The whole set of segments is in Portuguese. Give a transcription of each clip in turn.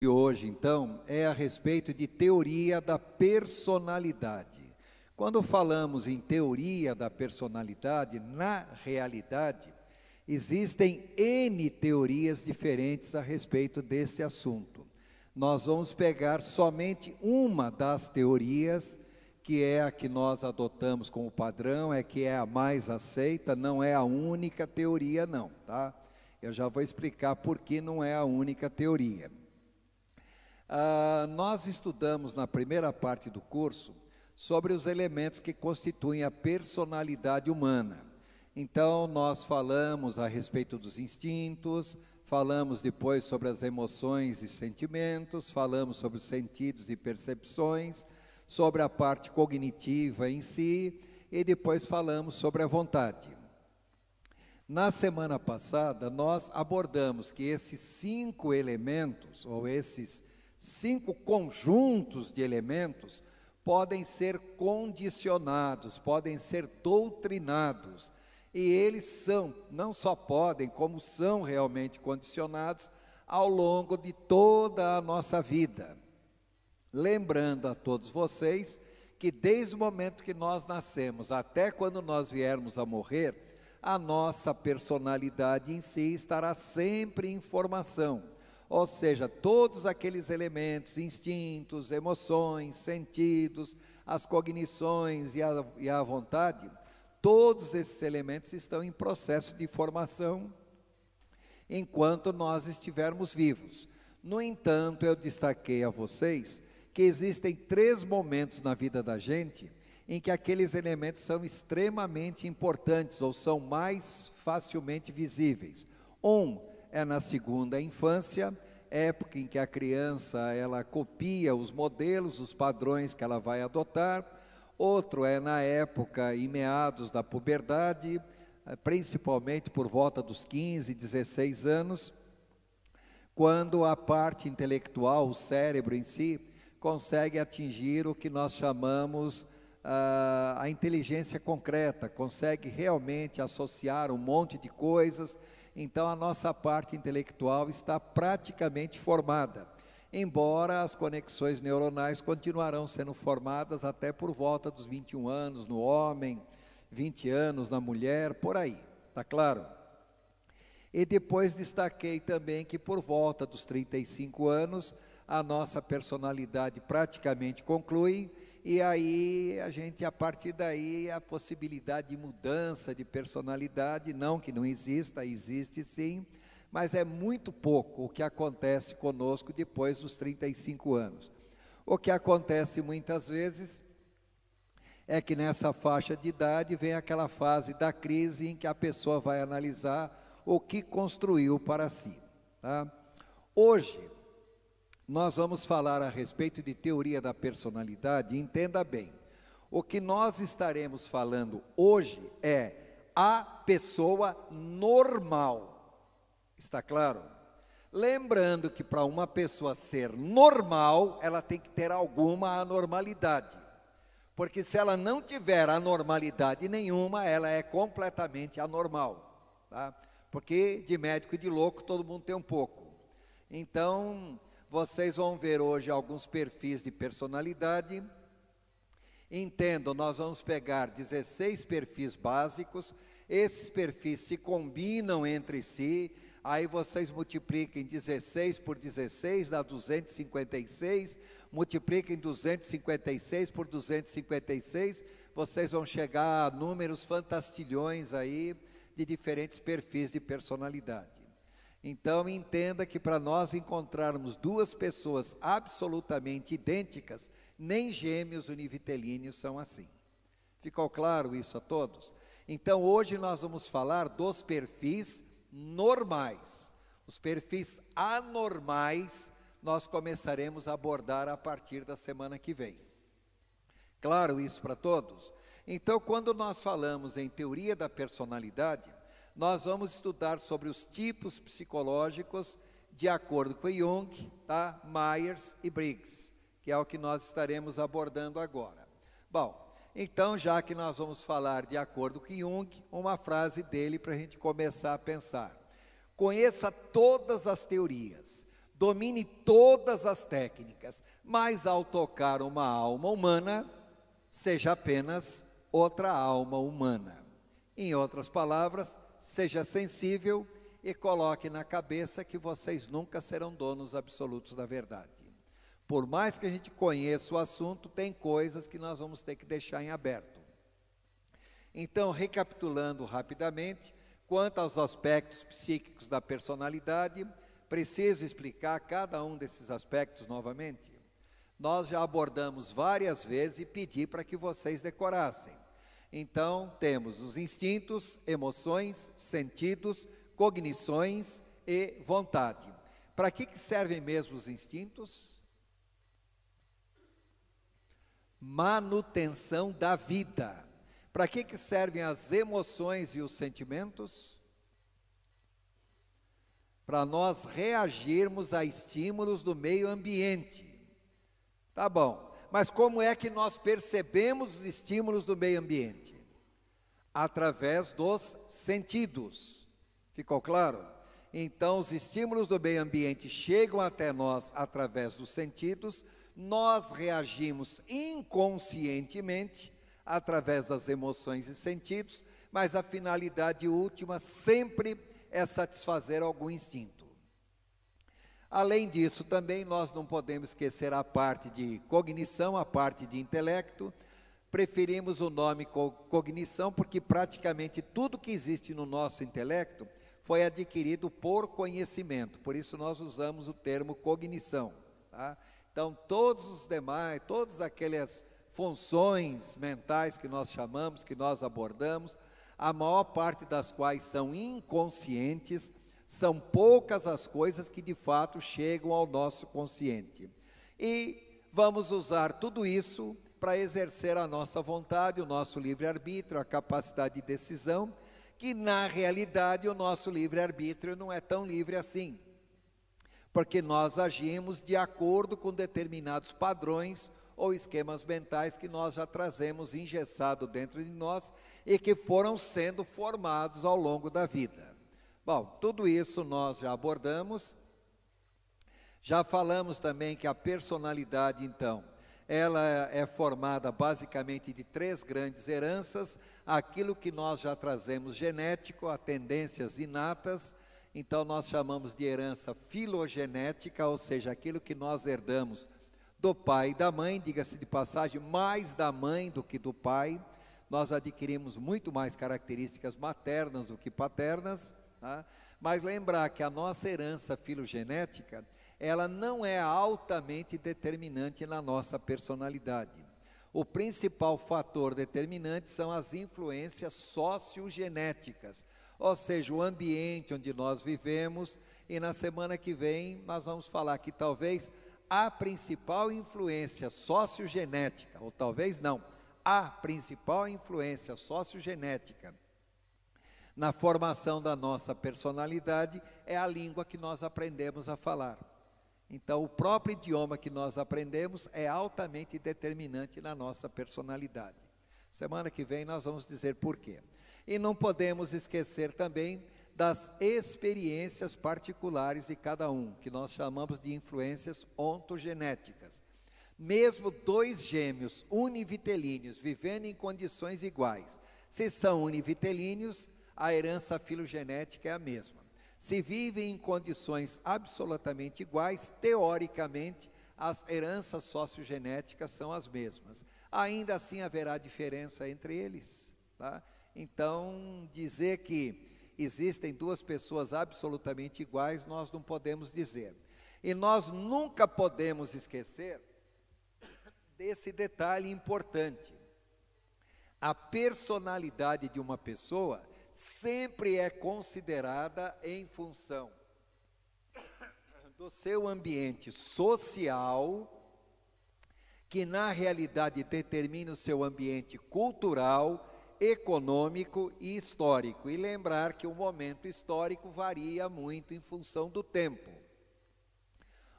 de hoje, então, é a respeito de teoria da personalidade. Quando falamos em teoria da personalidade, na realidade, existem N teorias diferentes a respeito desse assunto. Nós vamos pegar somente uma das teorias, que é a que nós adotamos como padrão, que é a mais aceita, não é a única teoria não, tá? Eu já vou explicar por que não é a única teoria. Nós estudamos na primeira parte do curso sobre os elementos que constituem a personalidade humana. Então, nós falamos a respeito dos instintos, falamos depois sobre as emoções e sentimentos, falamos sobre os sentidos e percepções, sobre a parte cognitiva em si, e depois falamos sobre a vontade. Na semana passada, nós abordamos que esses 5 elementos, ou esses 5 conjuntos de elementos, podem ser condicionados, podem ser doutrinados, e eles são, não só podem, como são realmente condicionados ao longo de toda a nossa vida. Lembrando a todos vocês que desde o momento que nós nascemos até quando nós viermos a morrer, a nossa personalidade em si estará sempre em formação. Ou seja, todos aqueles elementos, instintos, emoções, sentidos, as cognições e a vontade, todos esses elementos estão em processo de formação enquanto nós estivermos vivos. No entanto, eu destaquei a vocês que existem 3 momentos na vida da gente em que aqueles elementos são extremamente importantes ou são mais facilmente visíveis. É na segunda infância, época em que a criança ela copia os modelos, os padrões que ela vai adotar. Outro é na época em meados da puberdade, principalmente por volta dos 15, 16 anos, quando a parte intelectual, o cérebro em si, consegue atingir o que nós chamamos a inteligência concreta, consegue realmente associar um monte de coisas. Então a nossa parte intelectual está praticamente formada, embora as conexões neuronais continuarão sendo formadas até por volta dos 21 anos no homem, 20 anos na mulher, por aí, tá claro? E depois destaquei também que por volta dos 35 anos, a nossa personalidade praticamente conclui, e aí a partir daí, a possibilidade de mudança de personalidade, não que não exista, existe sim, mas é muito pouco o que acontece conosco depois dos 35 anos. O que acontece muitas vezes é que nessa faixa de idade vem aquela fase da crise em que a pessoa vai analisar o que construiu para si, tá? Hoje, nós vamos falar a respeito de teoria da personalidade. Entenda bem, o que nós estaremos falando hoje é a pessoa normal, está claro? Lembrando que para uma pessoa ser normal, ela tem que ter alguma anormalidade, porque se ela não tiver anormalidade nenhuma, ela é completamente anormal, tá? Porque de médico e de louco todo mundo tem um pouco. Então, vocês vão ver hoje alguns perfis de personalidade. Entendam, nós vamos pegar 16 perfis básicos, esses perfis se combinam entre si, aí vocês multipliquem 16 por 16, dá 256, multipliquem 256 por 256, vocês vão chegar a números fantastilhões aí, de diferentes perfis de personalidade. Então, entenda que para nós encontrarmos 2 pessoas absolutamente idênticas, nem gêmeos univitelíneos são assim. Ficou claro isso a todos? Então, hoje nós vamos falar dos perfis normais. Os perfis anormais, nós começaremos a abordar a partir da semana que vem. Claro isso para todos? Então, quando nós falamos em teoria da personalidade, nós vamos estudar sobre os tipos psicológicos de acordo com Jung, tá? Myers e Briggs, que é o que nós estaremos abordando agora. Bom, então já que nós vamos falar de acordo com Jung, uma frase dele para a gente começar a pensar. Conheça todas as teorias, domine todas as técnicas, mas ao tocar uma alma humana, seja apenas outra alma humana. Em outras palavras, seja sensível e coloque na cabeça que vocês nunca serão donos absolutos da verdade. Por mais que a gente conheça o assunto, tem coisas que nós vamos ter que deixar em aberto. Então, recapitulando rapidamente, quanto aos aspectos psíquicos da personalidade, preciso explicar cada um desses aspectos novamente? Nós já abordamos várias vezes e pedi para que vocês decorassem. Então, temos os instintos, emoções, sentidos, cognições e vontade. Para que servem mesmo os instintos? Manutenção da vida. Para que servem as emoções e os sentimentos? Para nós reagirmos a estímulos do meio ambiente. Tá bom, mas como é que nós percebemos os estímulos do meio ambiente? Através dos sentidos. Ficou claro? Então, os estímulos do meio ambiente chegam até nós através dos sentidos, nós reagimos inconscientemente através das emoções e sentidos, mas a finalidade última sempre é satisfazer algum instinto. Além disso, também nós não podemos esquecer a parte de cognição, a parte de intelecto. Preferimos o nome cognição porque praticamente tudo que existe no nosso intelecto foi adquirido por conhecimento, por isso nós usamos o termo cognição, tá? Então, todos os demais, todas aquelas funções mentais que nós chamamos, que nós abordamos, a maior parte das quais são inconscientes, são poucas as coisas que de fato chegam ao nosso consciente. E vamos usar tudo isso para exercer a nossa vontade, o nosso livre-arbítrio, a capacidade de decisão, que na realidade o nosso livre-arbítrio não é tão livre assim, porque nós agimos de acordo com determinados padrões ou esquemas mentais que nós já trazemos engessado dentro de nós e que foram sendo formados ao longo da vida. Bom, tudo isso nós já abordamos. Já falamos também que a personalidade, então, ela é formada basicamente de 3 grandes heranças, aquilo que nós já trazemos genético, a tendências inatas, então nós chamamos de herança filogenética, ou seja, aquilo que nós herdamos do pai e da mãe, diga-se de passagem, mais da mãe do que do pai, nós adquirimos muito mais características maternas do que paternas, tá? Mas lembrar que a nossa herança filogenética, ela não é altamente determinante na nossa personalidade. O principal fator determinante são as influências sociogenéticas, ou seja, o ambiente onde nós vivemos, e na semana que vem nós vamos falar que talvez a principal influência sociogenética, ou talvez não, a principal influência sociogenética na formação da nossa personalidade é a língua que nós aprendemos a falar. Então, o próprio idioma que nós aprendemos é altamente determinante na nossa personalidade. Semana que vem nós vamos dizer por quê. E não podemos esquecer também das experiências particulares de cada um, que nós chamamos de influências ontogenéticas. Mesmo 2 gêmeos univitelíneos vivendo em condições iguais, se são univitelíneos, a herança filogenética é a mesma. Se vivem em condições absolutamente iguais, teoricamente, as heranças sociogenéticas são as mesmas. Ainda assim haverá diferença entre eles, tá? Então, dizer que existem 2 pessoas absolutamente iguais, nós não podemos dizer. E nós nunca podemos esquecer desse detalhe importante. A personalidade de uma pessoa sempre é considerada em função do seu ambiente social, que na realidade determina o seu ambiente cultural, econômico e histórico. E lembrar que o momento histórico varia muito em função do tempo.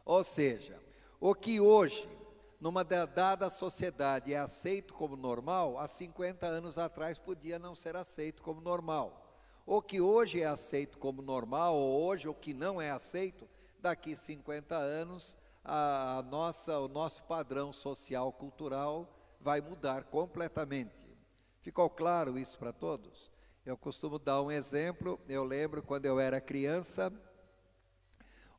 Ou seja, o que hoje, numa dada sociedade, é aceito como normal, há 50 anos atrás podia não ser aceito como normal. O que hoje é aceito como normal, ou hoje o que não é aceito, daqui 50 anos, o nosso padrão social, cultural vai mudar completamente. Ficou claro isso para todos? Eu costumo dar um exemplo. Eu lembro quando eu era criança,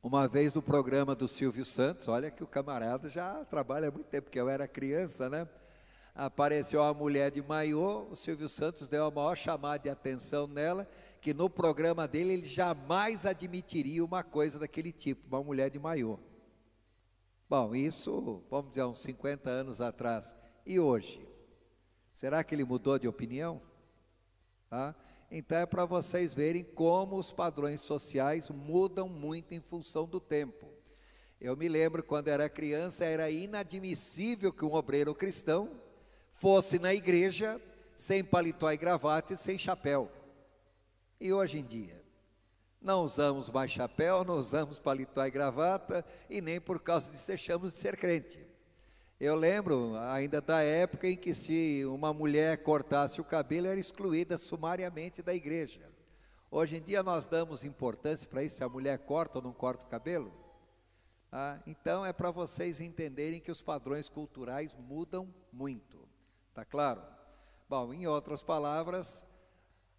uma vez no programa do Silvio Santos, olha que o camarada já trabalha há muito tempo, porque eu era criança, né? Apareceu uma mulher de maiô, o Silvio Santos deu a maior chamada de atenção nela, que no programa dele ele jamais admitiria uma coisa daquele tipo, uma mulher de maiô. Bom, isso, vamos dizer, uns 50 anos atrás. E hoje? Será que ele mudou de opinião? Tá? Então é para vocês verem como os padrões sociais mudam muito em função do tempo. Eu me lembro quando era criança, era inadmissível que um obreiro cristão fosse na igreja sem paletó e gravata e sem chapéu. E hoje em dia? Não usamos mais chapéu, não usamos paletó e gravata, e nem por causa disso deixamos de ser crente. Eu lembro ainda da época em que se uma mulher cortasse o cabelo, era excluída sumariamente da igreja. Hoje em dia nós damos importância para isso, se a mulher corta ou não corta o cabelo. Então é para vocês entenderem que os padrões culturais mudam muito, tá claro? Bom, em outras palavras,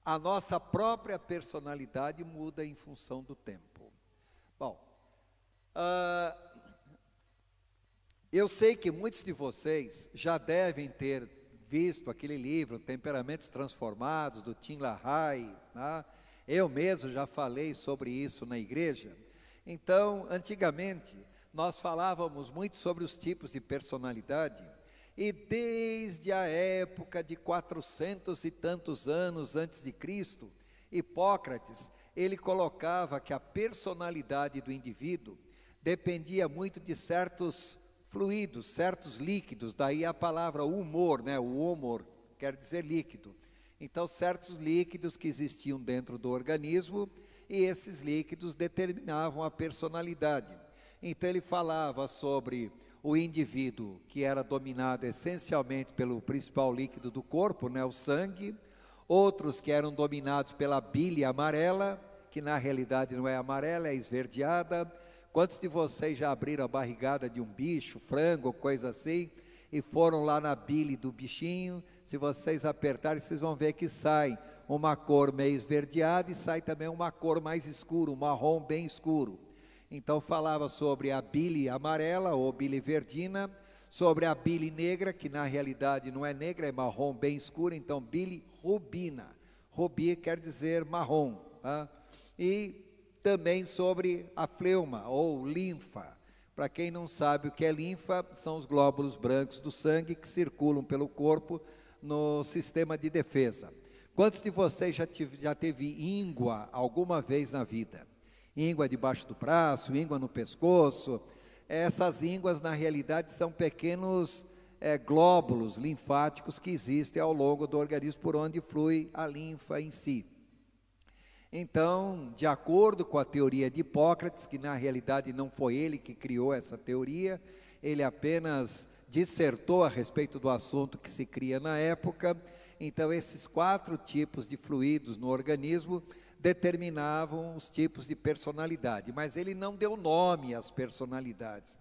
a nossa própria personalidade muda em função do tempo. Bom, eu sei que muitos de vocês já devem ter visto aquele livro, Temperamentos Transformados, do Tim LaHaye, tá? Eu mesmo já falei sobre isso na igreja. Então, antigamente, nós falávamos muito sobre os tipos de personalidade, e desde a época de 400 e tantos anos antes de Cristo, Hipócrates, ele colocava que a personalidade do indivíduo dependia muito de certos fluidos, certos líquidos, daí a palavra humor, né? O humor quer dizer líquido. Então, certos líquidos que existiam dentro do organismo, e esses líquidos determinavam a personalidade. Então, ele falava sobre o indivíduo que era dominado essencialmente pelo principal líquido do corpo, né? O sangue, outros que eram dominados pela bile amarela, que na realidade não é amarela, é esverdeada. Quantos de vocês já abriram a barrigada de um bicho, frango, coisa assim, e foram lá na bile do bichinho? Se vocês apertarem, vocês vão ver que sai uma cor meio esverdeada e sai também uma cor mais escura, um marrom bem escuro. Então falava sobre a bile amarela ou bile verdina, sobre a bile negra, que na realidade não é negra, é marrom bem escuro, então bile rubina. Rubi quer dizer marrom, tá? E também sobre a fleuma ou linfa. Para quem não sabe o que é linfa, são os glóbulos brancos do sangue que circulam pelo corpo no sistema de defesa. Quantos de vocês já teve íngua alguma vez na vida? Íngua debaixo do braço, íngua no pescoço. Essas ínguas na realidade são pequenos glóbulos linfáticos que existem ao longo do organismo por onde flui a linfa em si. Então, de acordo com a teoria de Hipócrates, que na realidade não foi ele que criou essa teoria, ele apenas dissertou a respeito do assunto que se cria na época. Então, esses 4 tipos de fluidos no organismo determinavam os tipos de personalidade, mas ele não deu nome às personalidades.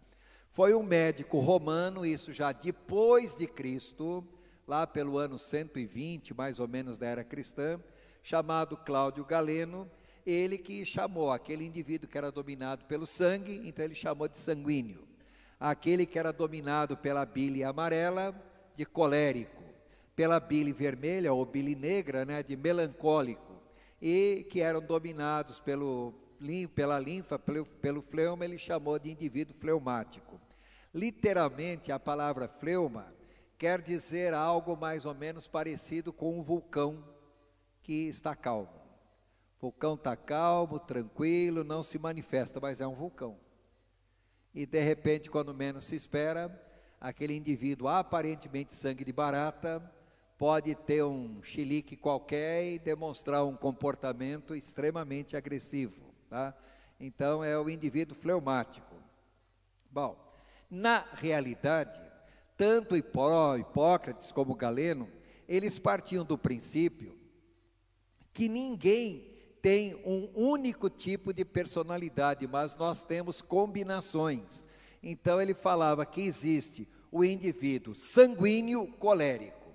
Foi um médico romano, isso já depois de Cristo, lá pelo ano 120, mais ou menos da era cristã, chamado Cláudio Galeno, ele que chamou aquele indivíduo que era dominado pelo sangue, então ele chamou de sanguíneo. Aquele que era dominado pela bile amarela, de colérico. Pela bile vermelha ou bile negra, né, de melancólico. E que eram dominados pela linfa, pelo fleuma, ele chamou de indivíduo fleumático. Literalmente, a palavra fleuma quer dizer algo mais ou menos parecido com um vulcão que está calmo. O vulcão está calmo, tranquilo, não se manifesta, mas é um vulcão. E de repente, quando menos se espera, aquele indivíduo aparentemente sangue de barata pode ter um chilique qualquer e demonstrar um comportamento extremamente agressivo, tá? Então é o indivíduo fleumático. Bom, na realidade, tanto Hipócrates como Galeno, eles partiam do princípio que ninguém tem um único tipo de personalidade, mas nós temos combinações. Então ele falava que existe o indivíduo sanguíneo colérico,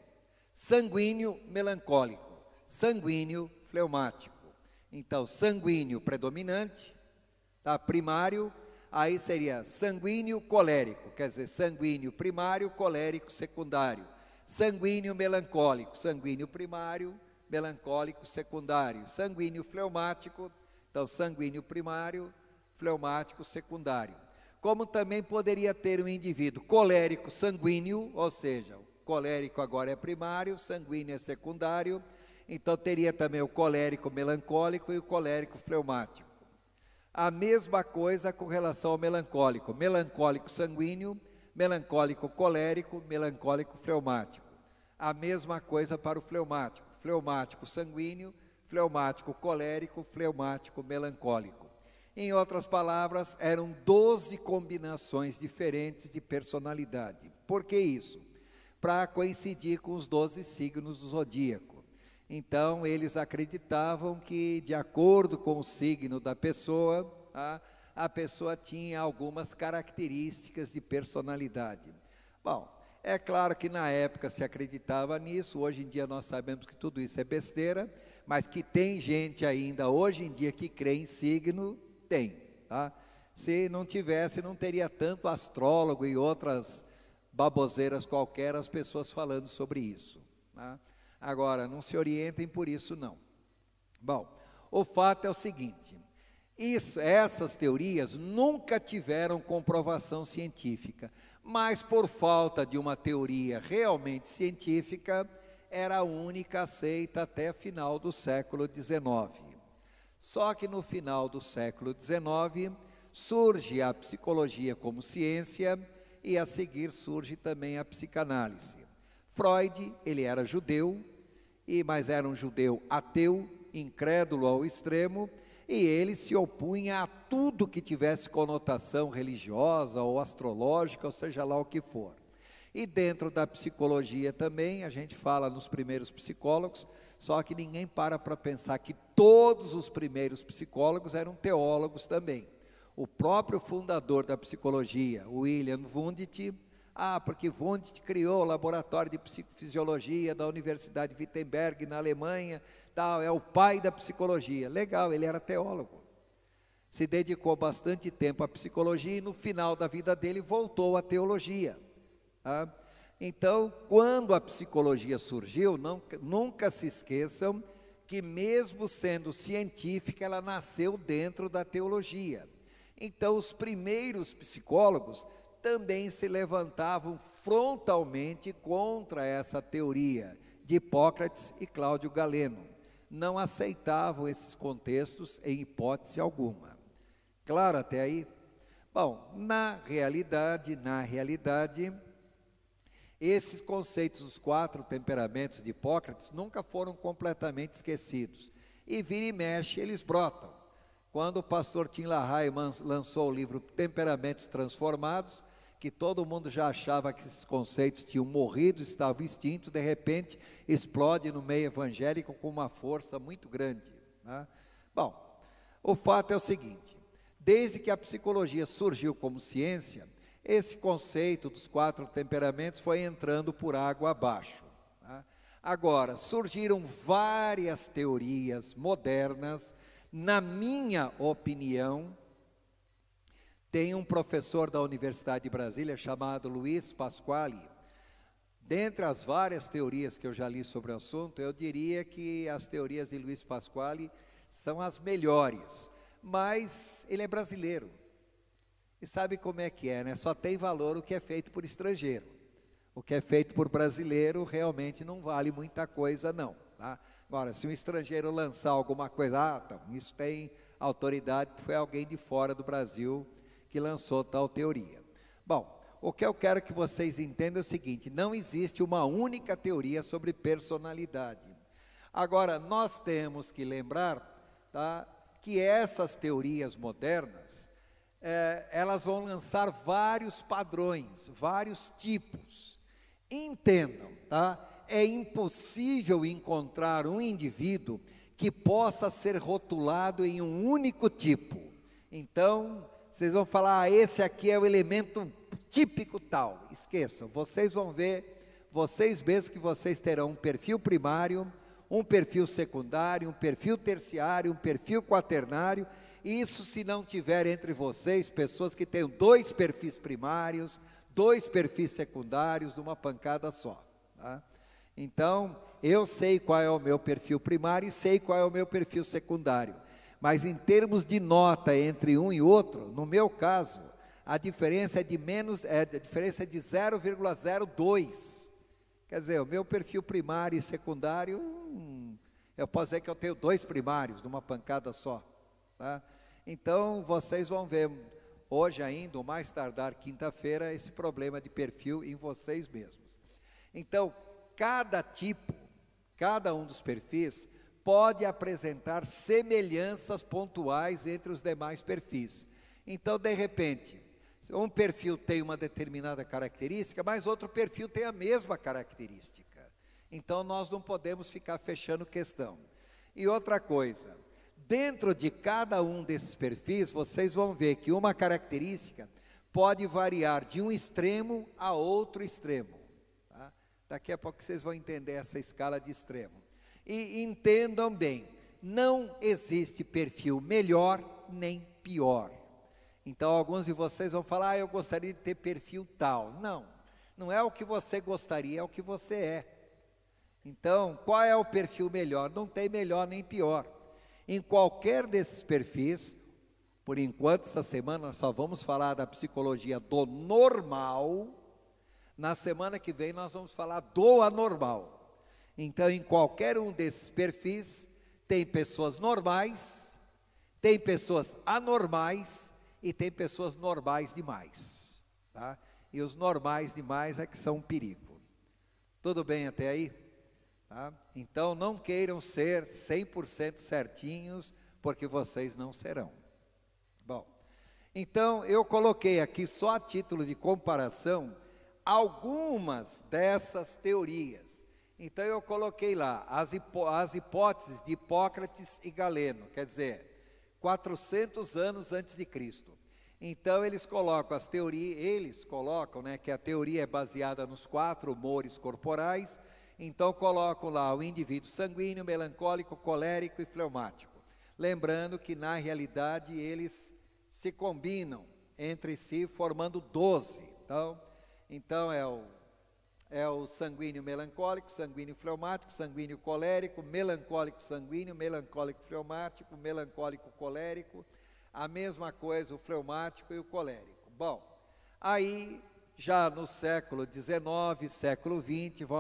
sanguíneo melancólico, sanguíneo fleumático. Então, sanguíneo predominante, tá? Primário, aí seria sanguíneo colérico, quer dizer, sanguíneo primário, colérico secundário. Sanguíneo melancólico, sanguíneo primário, melancólico secundário. Sanguíneo fleumático, então sanguíneo primário, fleumático secundário. Como também poderia ter um indivíduo colérico sanguíneo, ou seja, o colérico agora é primário, sanguíneo é secundário, então teria também o colérico melancólico e o colérico fleumático. A mesma coisa com relação ao melancólico, melancólico sanguíneo, melancólico colérico, melancólico fleumático. A mesma coisa para o fleumático, fleumático sanguíneo, fleumático colérico, fleumático melancólico. Em outras palavras, eram 12 combinações diferentes de personalidade. Por que isso? Para coincidir com os 12 signos do zodíaco. Então, eles acreditavam que, de acordo com o signo da pessoa, a pessoa tinha algumas características de personalidade. Bom, é claro que na época se acreditava nisso, hoje em dia nós sabemos que tudo isso é besteira, mas que tem gente ainda hoje em dia que crê em signo, tem, tá? Se não tivesse, não teria tanto astrólogo e outras baboseiras qualquer, as pessoas falando sobre isso, tá? Agora, não se orientem por isso não. Bom, o fato é o seguinte, essas teorias nunca tiveram comprovação científica, mas por falta de uma teoria realmente científica, era a única aceita até final do século XIX. Só que no final do século XIX, surge a psicologia como ciência e a seguir surge também a psicanálise. Freud, ele era judeu, mas era um judeu ateu, incrédulo ao extremo, e ele se opunha a tudo que tivesse conotação religiosa ou astrológica, ou seja lá o que for. E dentro da psicologia também, a gente fala nos primeiros psicólogos, só que ninguém para pensar que todos os primeiros psicólogos eram teólogos também. O próprio fundador da psicologia, William Wundt, porque Wundt criou o laboratório de psicofisiologia da Universidade de Wittenberg, na Alemanha, tal, é o pai da psicologia. Legal, ele era teólogo. Se dedicou bastante tempo à psicologia e no final da vida dele voltou à teologia. Tá? Então, quando a psicologia surgiu, nunca se esqueçam que mesmo sendo científica, ela nasceu dentro da teologia. Então, os primeiros psicólogos também se levantavam frontalmente contra essa teoria de Hipócrates e Cláudio Galeno. Não aceitavam esses contextos em hipótese alguma. Claro até aí? Bom, na realidade, esses conceitos dos 4 temperamentos de Hipócrates nunca foram completamente esquecidos. E vira e mexe, eles brotam. Quando o pastor Tim LaHaye lançou o livro Temperamentos Transformados, que todo mundo já achava que esses conceitos tinham morrido, estavam extintos, de repente explode no meio evangélico com uma força muito grande, né? Bom, o fato é o seguinte, desde que a psicologia surgiu como ciência, esse conceito dos 4 temperamentos foi entrando por água abaixo, né? Agora, surgiram várias teorias modernas, na minha opinião. Tem um professor da Universidade de Brasília chamado Luiz Pasquale. Dentre as várias teorias que eu já li sobre o assunto, eu diria que as teorias de Luiz Pasquale são as melhores, mas ele é brasileiro. E sabe como é que é, né? Só tem valor o que é feito por estrangeiro. O que é feito por brasileiro realmente não vale muita coisa não, tá? Agora, se um estrangeiro lançar alguma coisa, então, isso tem autoridade, foi alguém de fora do Brasil que lançou tal teoria. Bom, o que eu quero que vocês entendam é o seguinte, não existe uma única teoria sobre personalidade. Agora, nós temos que lembrar, tá, que essas teorias modernas, elas vão lançar vários padrões, vários tipos. Entendam, tá? É impossível encontrar um indivíduo que possa ser rotulado em um único tipo. Então, vocês vão falar, esse aqui é o elemento típico tal. Esqueçam, vocês vão ver, vocês mesmos que vocês terão um perfil primário, um perfil secundário, um perfil terciário, um perfil quaternário. Isso se não tiver entre vocês pessoas que tenham 2 perfis primários, 2 perfis secundários, numa pancada só. Tá? Então, eu sei qual é o meu perfil primário e sei qual é o meu perfil secundário. Mas em termos de nota entre um e outro, no meu caso, a diferença é de 0,02. Quer dizer, o meu perfil primário e secundário, eu posso dizer que eu tenho 2 primários numa pancada só. Tá? Então, vocês vão ver, hoje ainda, ou mais tardar quinta-feira, esse problema de perfil em vocês mesmos. Então, cada tipo, cada um dos perfis, pode apresentar semelhanças pontuais entre os demais perfis. Então, de repente, um perfil tem uma determinada característica, mas outro perfil tem a mesma característica. Então, nós não podemos ficar fechando questão. E outra coisa, dentro de cada um desses perfis, vocês vão ver que uma característica pode variar de um extremo a outro extremo. Tá? Daqui a pouco vocês vão entender essa escala de extremo. E entendam bem, não existe perfil melhor nem pior. Então, alguns de vocês vão falar, eu gostaria de ter perfil tal. Não, não é o que você gostaria, é o que você é. Então, qual é o perfil melhor? Não tem melhor nem pior. Em qualquer desses perfis, por enquanto, essa semana nós só vamos falar da psicologia do normal. Na semana que vem nós vamos falar do anormal. Então, em qualquer um desses perfis, tem pessoas normais, tem pessoas anormais e tem pessoas normais demais. Tá? E os normais demais é que são um perigo. Tudo bem até aí? Tá? Então, não queiram ser 100% certinhos, porque vocês não serão. Bom, então eu coloquei aqui só a título de comparação algumas dessas teorias. Então eu coloquei lá as hipóteses de Hipócrates e Galeno, quer dizer, 400 anos antes de Cristo. Então eles colocam as teorias, né, que a teoria é baseada nos 4 humores corporais. Então colocam lá o indivíduo sanguíneo, melancólico, colérico e fleumático. Lembrando que na realidade eles se combinam entre si formando 12. Então é o sanguíneo melancólico, sanguíneo fleumático, sanguíneo colérico, melancólico sanguíneo, melancólico fleumático, melancólico colérico, a mesma coisa o fleumático e o colérico. Bom, aí já no século XIX, século XX, vão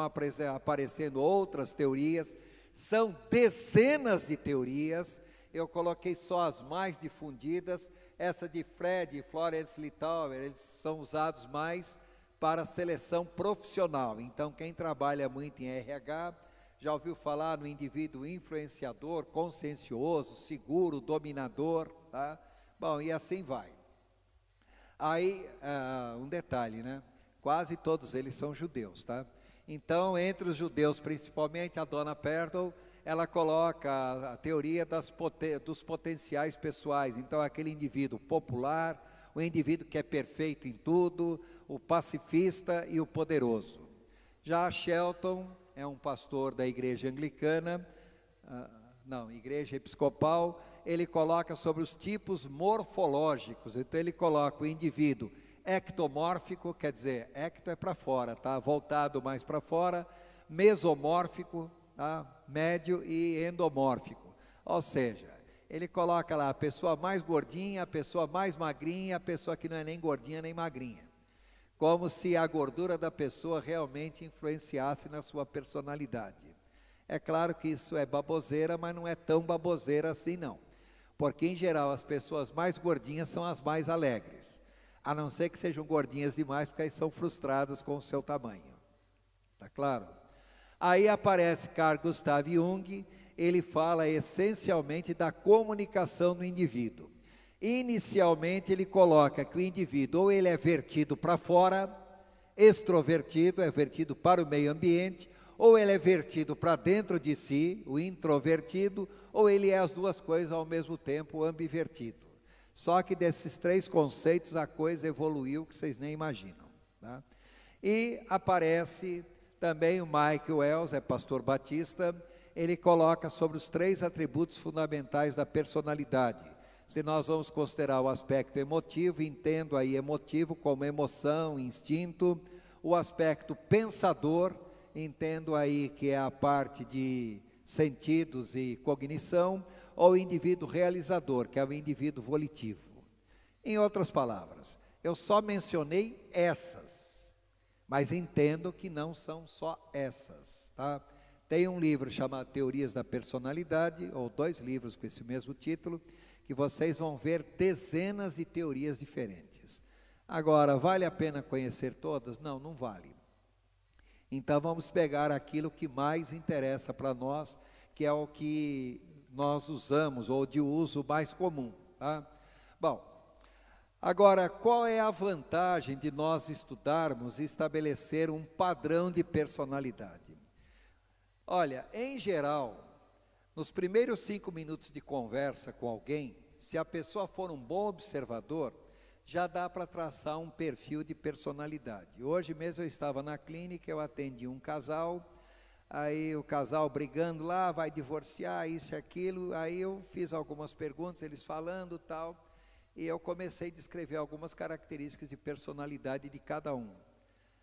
aparecendo outras teorias, são dezenas de teorias, eu coloquei só as mais difundidas, essa de Fred e Florence Littauer, eles são usados mais para seleção profissional. Então, quem trabalha muito em RH, já ouviu falar no indivíduo influenciador, consciencioso, seguro, dominador, tá? Bom, e assim vai. Aí, um detalhe, né? Quase todos eles são judeus, tá? Então, entre os judeus, principalmente a dona Pertol, ela coloca a teoria dos potenciais pessoais. Então, aquele indivíduo popular, o indivíduo que é perfeito em tudo, o pacifista e o poderoso. Já Shelton é um pastor da igreja anglicana, igreja episcopal, ele coloca sobre os tipos morfológicos. Então ele coloca o indivíduo ectomórfico, quer dizer, ecto é para fora, tá? Voltado mais para fora, mesomórfico, tá? Médio e endomórfico. Ou seja, ele coloca lá a pessoa mais gordinha, a pessoa mais magrinha, a pessoa que não é nem gordinha nem magrinha. Como se a gordura da pessoa realmente influenciasse na sua personalidade. É claro que isso é baboseira, mas não é tão baboseira assim não. Porque em geral as pessoas mais gordinhas são as mais alegres. A não ser que sejam gordinhas demais, porque aí são frustradas com o seu tamanho. Tá claro? Aí aparece Carl Gustav Jung, ele fala essencialmente da comunicação do indivíduo. Inicialmente ele coloca que o indivíduo ou ele é vertido para fora, extrovertido, é vertido para o meio ambiente, ou ele é vertido para dentro de si, o introvertido, ou ele é as duas coisas ao mesmo tempo, o ambivertido. Só que desses três conceitos a coisa evoluiu que vocês nem imaginam. Tá? E aparece também o Mike Wells, é pastor batista, ele coloca sobre os três atributos fundamentais da personalidade. Se nós vamos considerar o aspecto emotivo, entendo aí emotivo como emoção, instinto, o aspecto pensador, entendo aí que é a parte de sentidos e cognição, ou o indivíduo realizador, que é o indivíduo volitivo. Em outras palavras, eu só mencionei essas, mas entendo que não são só essas, tá? Tem um livro chamado Teorias da Personalidade, ou 2 livros com esse mesmo título, que vocês vão ver dezenas de teorias diferentes. Agora, vale a pena conhecer todas? Não, não vale. Então vamos pegar aquilo que mais interessa para nós, que é o que nós usamos, ou de uso mais comum, tá? Bom, agora, qual é a vantagem de nós estudarmos e estabelecer um padrão de personalidade? Olha, em geral, nos primeiros 5 minutos de conversa com alguém, se a pessoa for um bom observador, já dá para traçar um perfil de personalidade. Hoje mesmo eu estava na clínica, eu atendi um casal, aí o casal brigando lá, vai divorciar, isso e aquilo, aí eu fiz algumas perguntas, eles falando tal, e eu comecei a descrever algumas características de personalidade de cada um.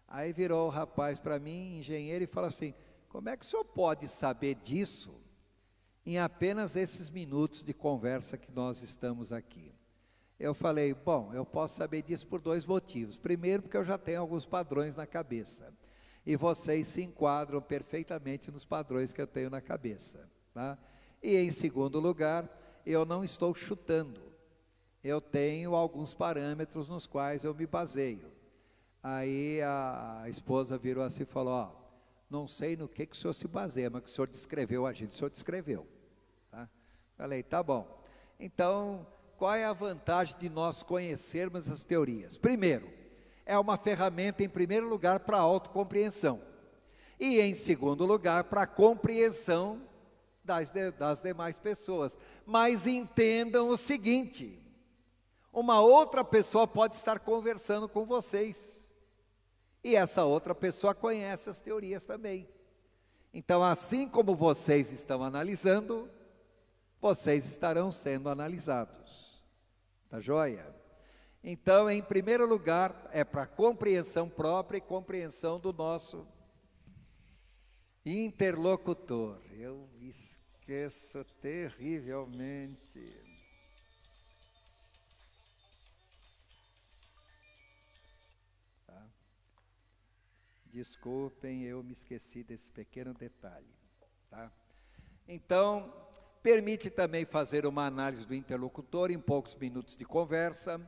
Aí virou o rapaz para mim, engenheiro, e falou assim: como é que o senhor pode saber disso em apenas esses minutos de conversa que nós estamos aqui? Eu falei, bom, eu posso saber disso por 2 motivos. Primeiro, porque eu já tenho alguns padrões na cabeça, e vocês se enquadram perfeitamente nos padrões que eu tenho na cabeça, tá? E em segundo lugar, eu não estou chutando, eu tenho alguns parâmetros nos quais eu me baseio. Aí a esposa virou assim e falou, ó, não sei no que o senhor se baseia, mas que o senhor descreveu a gente, o senhor descreveu, tá? Falei, tá bom. Então, qual é a vantagem de nós conhecermos as teorias? Primeiro, é uma ferramenta, em primeiro lugar, para a autocompreensão, e em segundo lugar, para a compreensão das demais pessoas. Mas entendam o seguinte, uma outra pessoa pode estar conversando com vocês, e essa outra pessoa conhece as teorias também. Então, assim como vocês estão analisando, vocês estarão sendo analisados. Tá joia? Então, em primeiro lugar, é para compreensão própria e compreensão do nosso interlocutor. Eu esqueço terrivelmente. Tá? Desculpem, eu me esqueci desse pequeno detalhe. Tá? Então, permite também fazer uma análise do interlocutor em poucos minutos de conversa.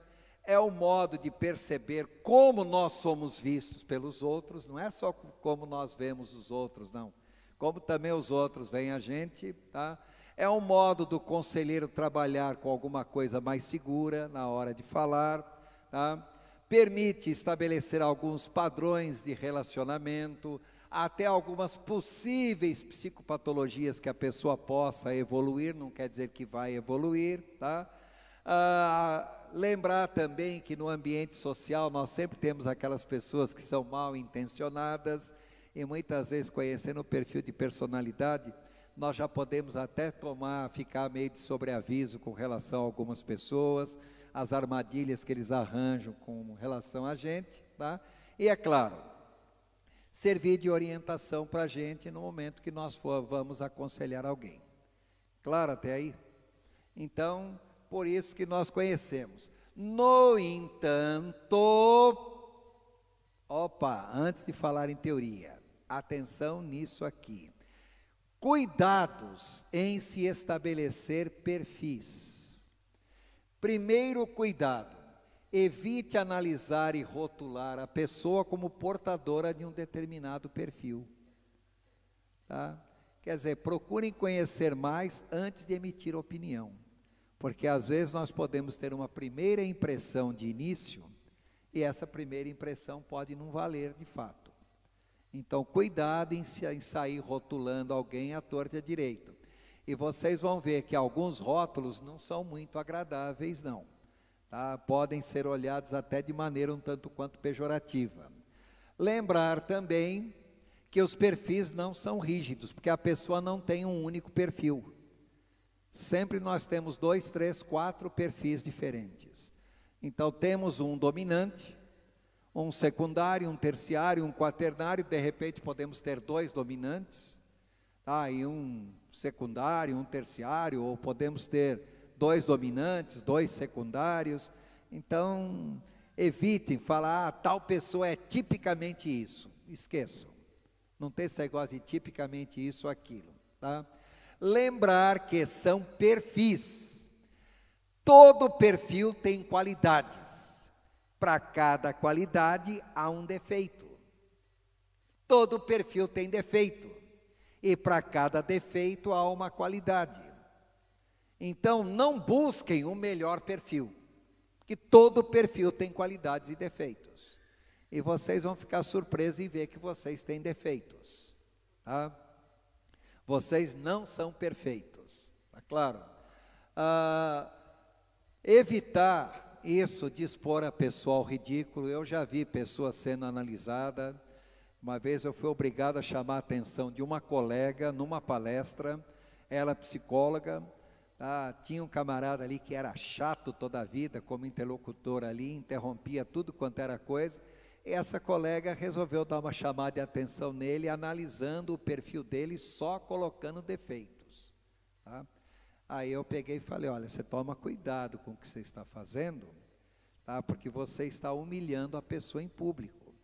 É o modo de perceber como nós somos vistos pelos outros, não é só como nós vemos os outros, não, como também os outros veem a gente, tá? É um modo do conselheiro trabalhar com alguma coisa mais segura na hora de falar, tá? Permite estabelecer alguns padrões de relacionamento, até algumas possíveis psicopatologias que a pessoa possa evoluir, não quer dizer que vai evoluir, tá? Lembrar também que no ambiente social nós sempre temos aquelas pessoas que são mal intencionadas, e muitas vezes, conhecendo o perfil de personalidade, nós já podemos até ficar meio de sobreaviso com relação a algumas pessoas, as armadilhas que eles arranjam com relação a gente, tá? E é claro, servir de orientação para a gente no momento que nós vamos aconselhar alguém. Claro até aí? Então, por isso que nós conhecemos. No entanto, antes de falar em teoria, atenção nisso aqui. Cuidados em se estabelecer perfis. Primeiro cuidado, evite analisar e rotular a pessoa como portadora de um determinado perfil. Tá? Quer dizer, procurem conhecer mais antes de emitir opinião. Porque às vezes nós podemos ter uma primeira impressão de início, e essa primeira impressão pode não valer de fato. Então, cuidado em sair rotulando alguém à torta e à direita. E vocês vão ver que alguns rótulos não são muito agradáveis, não. Tá? Podem ser olhados até de maneira um tanto quanto pejorativa. Lembrar também que os perfis não são rígidos, porque a pessoa não tem um único perfil. Sempre nós temos 2, 3, 4 perfis diferentes. Então, temos um dominante, um secundário, um terciário, um quaternário, de repente podemos ter 2 dominantes, e um secundário, um terciário, ou podemos ter 2 dominantes, 2 secundários. Então, evitem falar, tal pessoa é tipicamente isso. Esqueçam. Não tem esse negócio de tipicamente isso ou aquilo, tá? Lembrar que são perfis. Todo perfil tem qualidades. Para cada qualidade há um defeito. Todo perfil tem defeito. E para cada defeito há uma qualidade. Então, não busquem o melhor perfil, que todo perfil tem qualidades e defeitos. E vocês vão ficar surpresos em ver que vocês têm defeitos. Tá? Vocês não são perfeitos. Tá claro? Evitar isso de expor a pessoa ao ridículo. Eu já vi pessoas sendo analisadas. Uma vez eu fui obrigado a chamar a atenção de uma colega numa palestra, ela psicóloga, tinha um camarada ali que era chato toda a vida, como interlocutor ali, interrompia tudo quanto era coisa, e essa colega resolveu dar uma chamada de atenção nele, analisando o perfil dele, só colocando defeitos. Tá? Aí eu peguei e falei, olha, você toma cuidado com o que você está fazendo, tá? Porque você está humilhando a pessoa em público,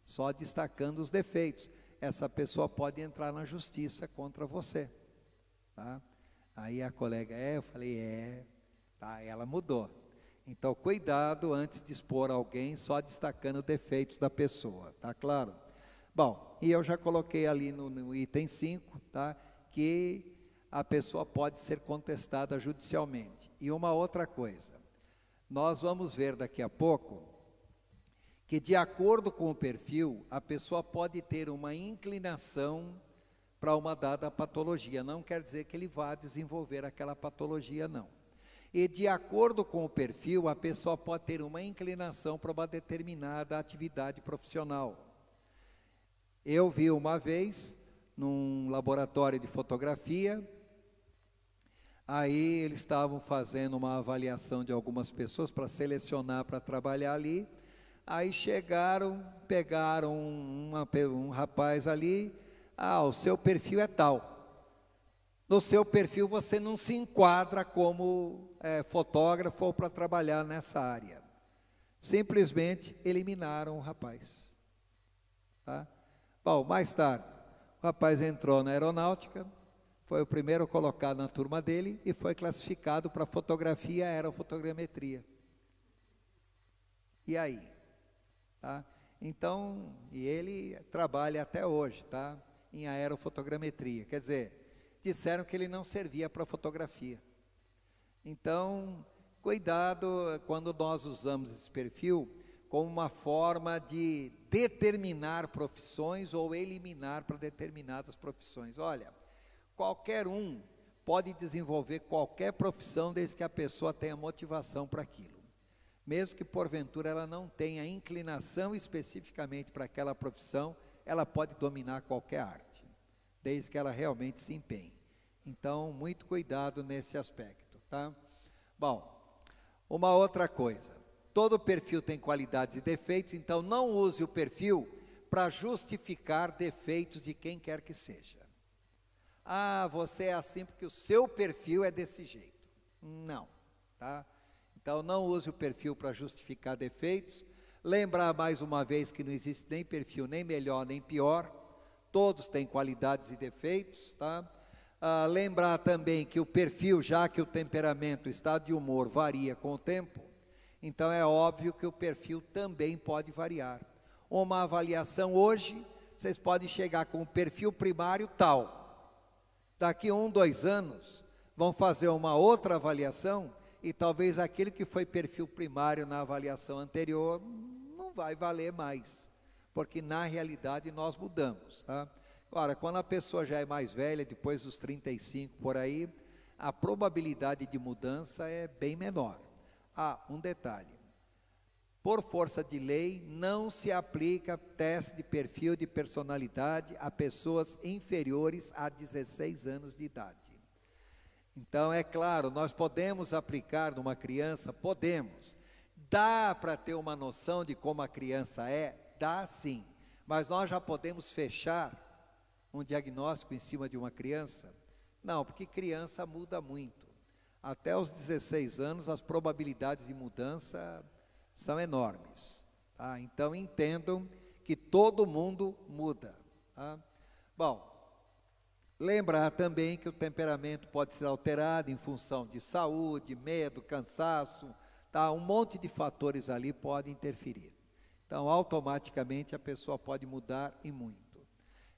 só destacando os defeitos. Essa pessoa pode entrar na justiça contra você. Tá? Aí a colega, eu falei, tá, ela mudou. Então, cuidado antes de expor alguém só destacando defeitos da pessoa, tá claro? Bom, e eu já coloquei ali no item 5, tá, que a pessoa pode ser contestada judicialmente. E uma outra coisa, nós vamos ver daqui a pouco, que de acordo com o perfil, a pessoa pode ter uma inclinação para uma dada patologia, não quer dizer que ele vá desenvolver aquela patologia, não. E de acordo com o perfil, a pessoa pode ter uma inclinação para uma determinada atividade profissional. Eu vi uma vez, num laboratório de fotografia, aí eles estavam fazendo uma avaliação de algumas pessoas para selecionar para trabalhar ali, aí chegaram, pegaram um rapaz ali, o seu perfil é tal. No seu perfil você não se enquadra como fotógrafo ou para trabalhar nessa área. Simplesmente eliminaram o rapaz. Tá? Bom, mais tarde, o rapaz entrou na aeronáutica, foi o primeiro colocado na turma dele e foi classificado para fotografia e aerofotogrametria. E aí? Tá? Então, e ele trabalha até hoje, tá? Em aerofotogrametria, quer dizer, disseram que ele não servia para fotografia. Então, cuidado quando nós usamos esse perfil como uma forma de determinar profissões ou eliminar para determinadas profissões. Olha, qualquer um pode desenvolver qualquer profissão desde que a pessoa tenha motivação para aquilo. Mesmo que porventura ela não tenha inclinação especificamente para aquela profissão, ela pode dominar qualquer arte, desde que ela realmente se empenhe. Então, muito cuidado nesse aspecto, tá? Bom, uma outra coisa, todo perfil tem qualidades e defeitos, então não use o perfil para justificar defeitos de quem quer que seja. Você é assim porque o seu perfil é desse jeito. Não, tá? Então não use o perfil para justificar defeitos. Lembrar mais uma vez que não existe nem perfil nem melhor nem pior, todos têm qualidades e defeitos, tá? Lembrar também que o perfil, já que o temperamento, o estado de humor varia com o tempo, então é óbvio que o perfil também pode variar. Uma avaliação hoje, vocês podem chegar com o perfil primário tal. Daqui 1, 2 anos, vão fazer uma outra avaliação e talvez aquele que foi perfil primário na avaliação anterior não vai valer mais, porque na realidade nós mudamos, tá? Agora, quando a pessoa já é mais velha, depois dos 35 por aí, a probabilidade de mudança é bem menor. Um detalhe: por força de lei, não se aplica teste de perfil de personalidade a pessoas inferiores a 16 anos de idade. Então, é claro, nós podemos aplicar numa criança, podemos. Dá para ter uma noção de como a criança é? Dá sim. Mas nós já podemos fechar um diagnóstico em cima de uma criança? Não, porque criança muda muito. Até os 16 anos, as probabilidades de mudança são enormes. Tá? Então, entendam que todo mundo muda. Tá? Bom, lembrar também que o temperamento pode ser alterado em função de saúde, medo, cansaço, tá? Um monte de fatores ali podem interferir. Então, automaticamente a pessoa pode mudar e muito.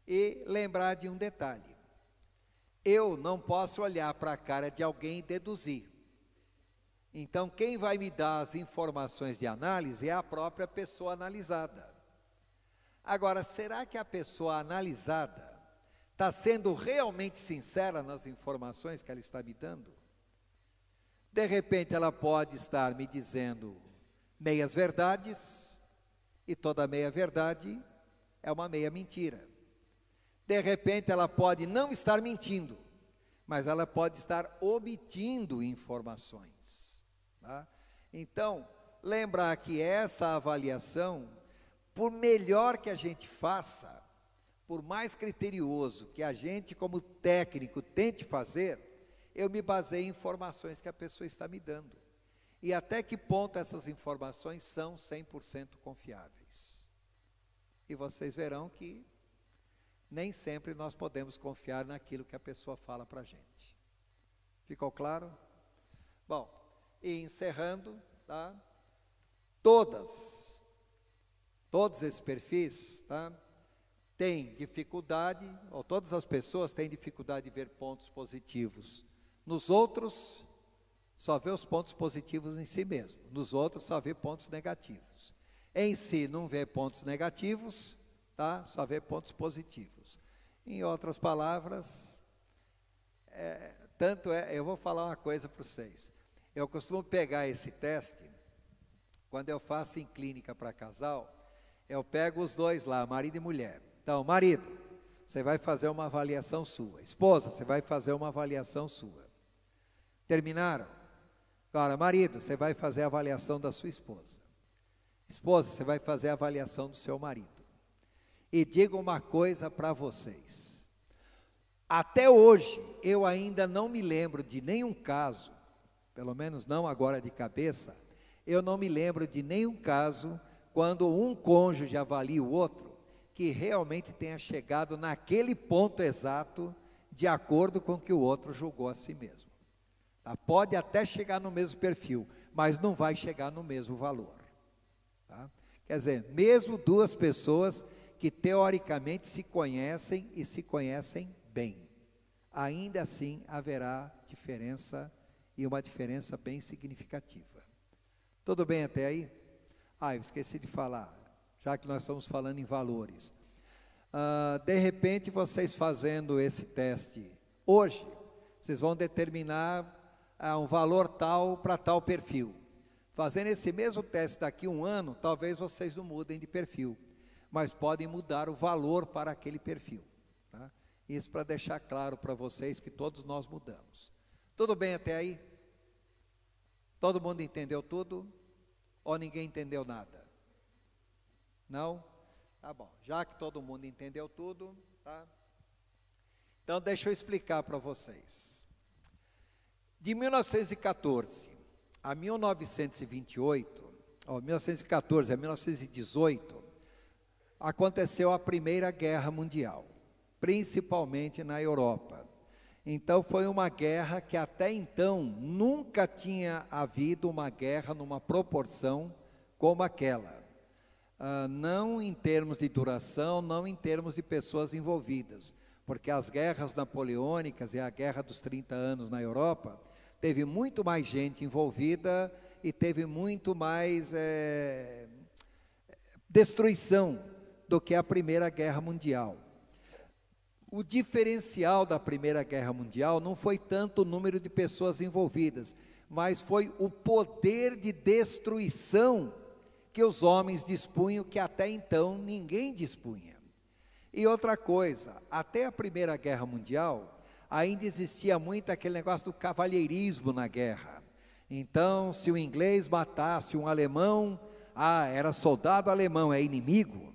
E lembrar de um detalhe: eu não posso olhar para a cara de alguém e deduzir. Então, quem vai me dar as informações de análise é a própria pessoa analisada. Agora, será que a pessoa analisada está sendo realmente sincera nas informações que ela está me dando? De repente ela pode estar me dizendo meias verdades, e toda meia verdade é uma meia mentira. De repente ela pode não estar mentindo, mas ela pode estar omitindo informações. Tá? Então, lembrar que essa avaliação, por melhor que a gente faça, por mais criterioso que a gente como técnico tente fazer, eu me baseio em informações que a pessoa está me dando. E até que ponto essas informações são 100% confiáveis. E vocês verão que nem sempre nós podemos confiar naquilo que a pessoa fala para a gente. Ficou claro? Bom, e encerrando, tá? Todos esses perfis, tá? Têm dificuldade, ou todas as pessoas têm dificuldade de ver pontos positivos. Nos outros, só vê os pontos positivos em si mesmo. Nos outros, só vê pontos negativos. Em si, não vê pontos negativos, tá? Só vê pontos positivos. Em outras palavras, eu vou falar uma coisa para vocês. Eu costumo pegar esse teste, quando eu faço em clínica para casal, eu pego os dois lá, marido e mulher. Então, marido, você vai fazer uma avaliação sua. Esposa, você vai fazer uma avaliação sua. Terminaram? Agora, marido, você vai fazer a avaliação da sua esposa. Esposa, você vai fazer a avaliação do seu marido. E digo uma coisa para vocês. Até hoje, eu ainda não me lembro de nenhum caso, pelo menos não agora de cabeça, eu não me lembro de nenhum caso quando um cônjuge avalia o outro, que realmente tenha chegado naquele ponto exato, de acordo com o que o outro julgou a si mesmo. Tá? Pode até chegar no mesmo perfil, mas não vai chegar no mesmo valor. Tá? Quer dizer, mesmo duas pessoas que teoricamente se conhecem e se conhecem bem, ainda assim haverá diferença, e uma diferença bem significativa. Tudo bem até aí? Eu esqueci de falar, já que nós estamos falando em valores. De repente, vocês fazendo esse teste hoje, vocês vão determinar um valor tal para tal perfil. Fazendo esse mesmo teste daqui a um ano, talvez vocês não mudem de perfil, mas podem mudar o valor para aquele perfil. Tá? Isso para deixar claro para vocês que todos nós mudamos. Tudo bem até aí? Todo mundo entendeu tudo? Ou ninguém entendeu nada? Não? Tá bom, já que todo mundo entendeu tudo, tá? Então deixa eu explicar para vocês. De 1914 a 1928, ou 1914 a 1918, aconteceu a Primeira Guerra Mundial, principalmente na Europa. Então foi uma guerra que até então nunca tinha havido uma guerra numa proporção como aquela. Não em termos de duração, não em termos de pessoas envolvidas, porque as guerras napoleônicas e a Guerra dos 30 anos na Europa, teve muito mais gente envolvida e teve muito mais destruição do que a Primeira Guerra Mundial. O diferencial da Primeira Guerra Mundial não foi tanto o número de pessoas envolvidas, mas foi o poder de destruição que os homens dispunham, que até então ninguém dispunha. E outra coisa, até a Primeira Guerra Mundial, ainda existia muito aquele negócio do cavalheirismo na guerra. Então, se o inglês matasse um alemão, era soldado alemão, é inimigo,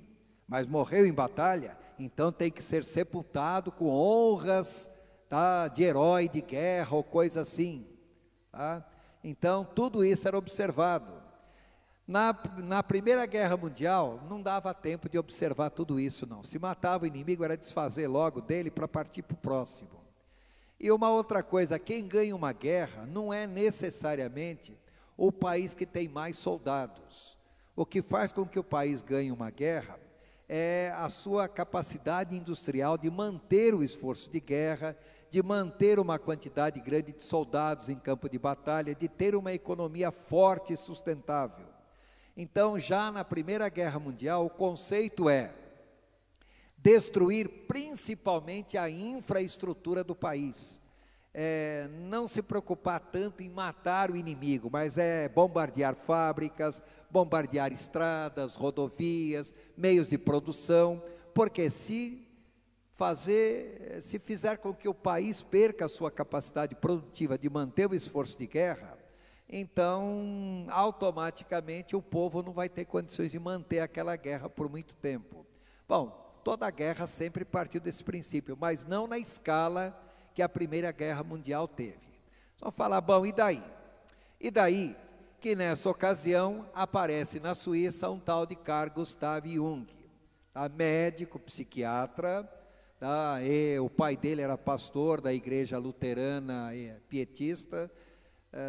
mas morreu em batalha, então tem que ser sepultado com honras, tá, de herói de guerra ou coisa assim. Tá? Então, tudo isso era observado. Na Primeira Guerra Mundial, não dava tempo de observar tudo isso, não. Se matava o inimigo, era desfazer logo dele para partir para o próximo. E uma outra coisa, quem ganha uma guerra não é necessariamente o país que tem mais soldados. O que faz com que o país ganhe uma guerra é a sua capacidade industrial de manter o esforço de guerra, de manter uma quantidade grande de soldados em campo de batalha, de ter uma economia forte e sustentável. Então, já na Primeira Guerra Mundial, o conceito é destruir principalmente a infraestrutura do país. Não se preocupar tanto em matar o inimigo, mas bombardear fábricas, bombardear estradas, rodovias, meios de produção, porque se fizer com que o país perca a sua capacidade produtiva de manter o esforço de guerra, então automaticamente o povo não vai ter condições de manter aquela guerra por muito tempo. Bom, toda guerra sempre partiu desse princípio, mas não na escala que a Primeira Guerra Mundial teve. Vamos falar, bom, e daí? E daí que nessa ocasião aparece na Suíça um tal de Carl Gustav Jung, médico, psiquiatra, o pai dele era pastor da igreja luterana pietista.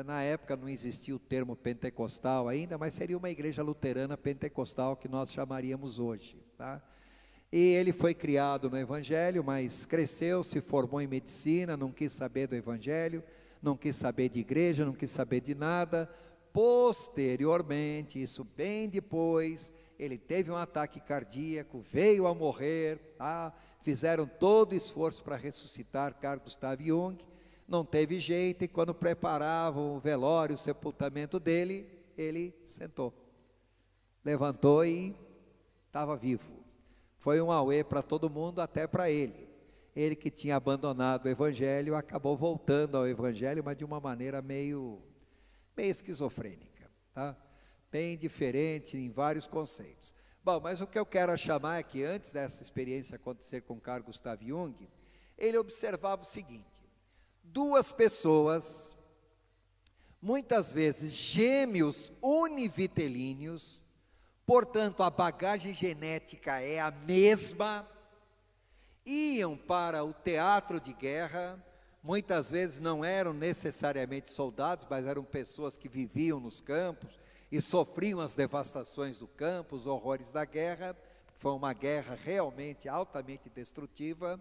Na época não existia o termo pentecostal ainda, mas seria uma igreja luterana pentecostal que nós chamaríamos hoje, tá? E ele foi criado no Evangelho, mas cresceu, se formou em medicina, não quis saber do Evangelho, não quis saber de igreja, não quis saber de nada. Posteriormente, isso bem depois, ele teve um ataque cardíaco, veio a morrer, fizeram todo o esforço para ressuscitar Carl Gustav Jung, não teve jeito, e quando preparavam o velório, o sepultamento dele, ele sentou, levantou e estava vivo. Foi um auê para todo mundo, até para ele. Ele que tinha abandonado o Evangelho, acabou voltando ao Evangelho, mas de uma maneira meio esquizofrênica, tá? Bem diferente em vários conceitos. Bom, mas o que eu quero chamar é que antes dessa experiência acontecer com Carl Gustav Jung, ele observava o seguinte: duas pessoas, muitas vezes gêmeos univitelíneos, portanto a bagagem genética é a mesma, iam para o teatro de guerra, muitas vezes não eram necessariamente soldados, mas eram pessoas que viviam nos campos e sofriam as devastações do campo, os horrores da guerra. Foi uma guerra realmente altamente destrutiva.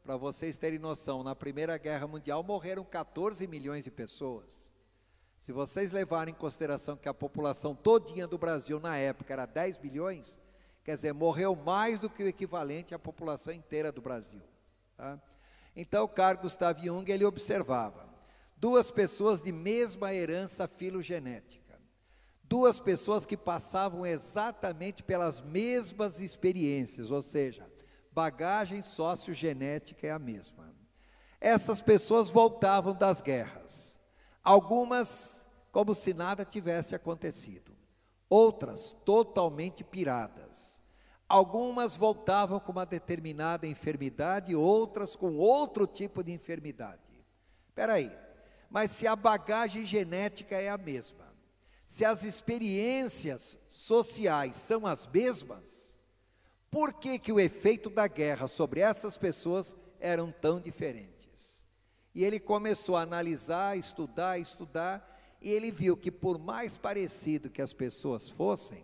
Para vocês terem noção, na Primeira Guerra Mundial morreram 14 milhões de pessoas. Se vocês levarem em consideração que a população todinha do Brasil na época era 10 milhões, quer dizer, morreu mais do que o equivalente à população inteira do Brasil, tá? Então, Carl Gustav Jung, ele observava duas pessoas de mesma herança filogenética, duas pessoas que passavam exatamente pelas mesmas experiências, ou seja, bagagem sociogenética é a mesma. Essas pessoas voltavam das guerras, algumas como se nada tivesse acontecido, outras totalmente piradas. Algumas voltavam com uma determinada enfermidade, outras com outro tipo de enfermidade. Espera aí, mas se a bagagem genética é a mesma, se as experiências sociais são as mesmas, por que que o efeito da guerra sobre essas pessoas eram tão diferentes? E ele começou a analisar, estudar, e ele viu que por mais parecido que as pessoas fossem,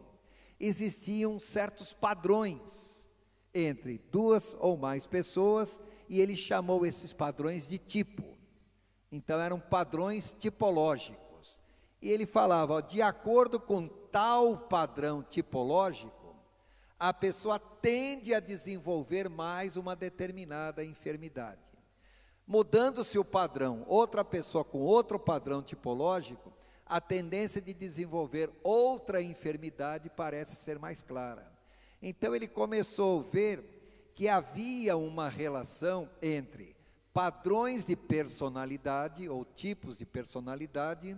existiam certos padrões entre duas ou mais pessoas, e ele chamou esses padrões de tipo. Então eram padrões tipológicos. E ele falava, de acordo com tal padrão tipológico, a pessoa tende a desenvolver mais uma determinada enfermidade. Mudando-se o padrão, outra pessoa com outro padrão tipológico, a tendência de desenvolver outra enfermidade parece ser mais clara. Então ele começou a ver que havia uma relação entre padrões de personalidade ou tipos de personalidade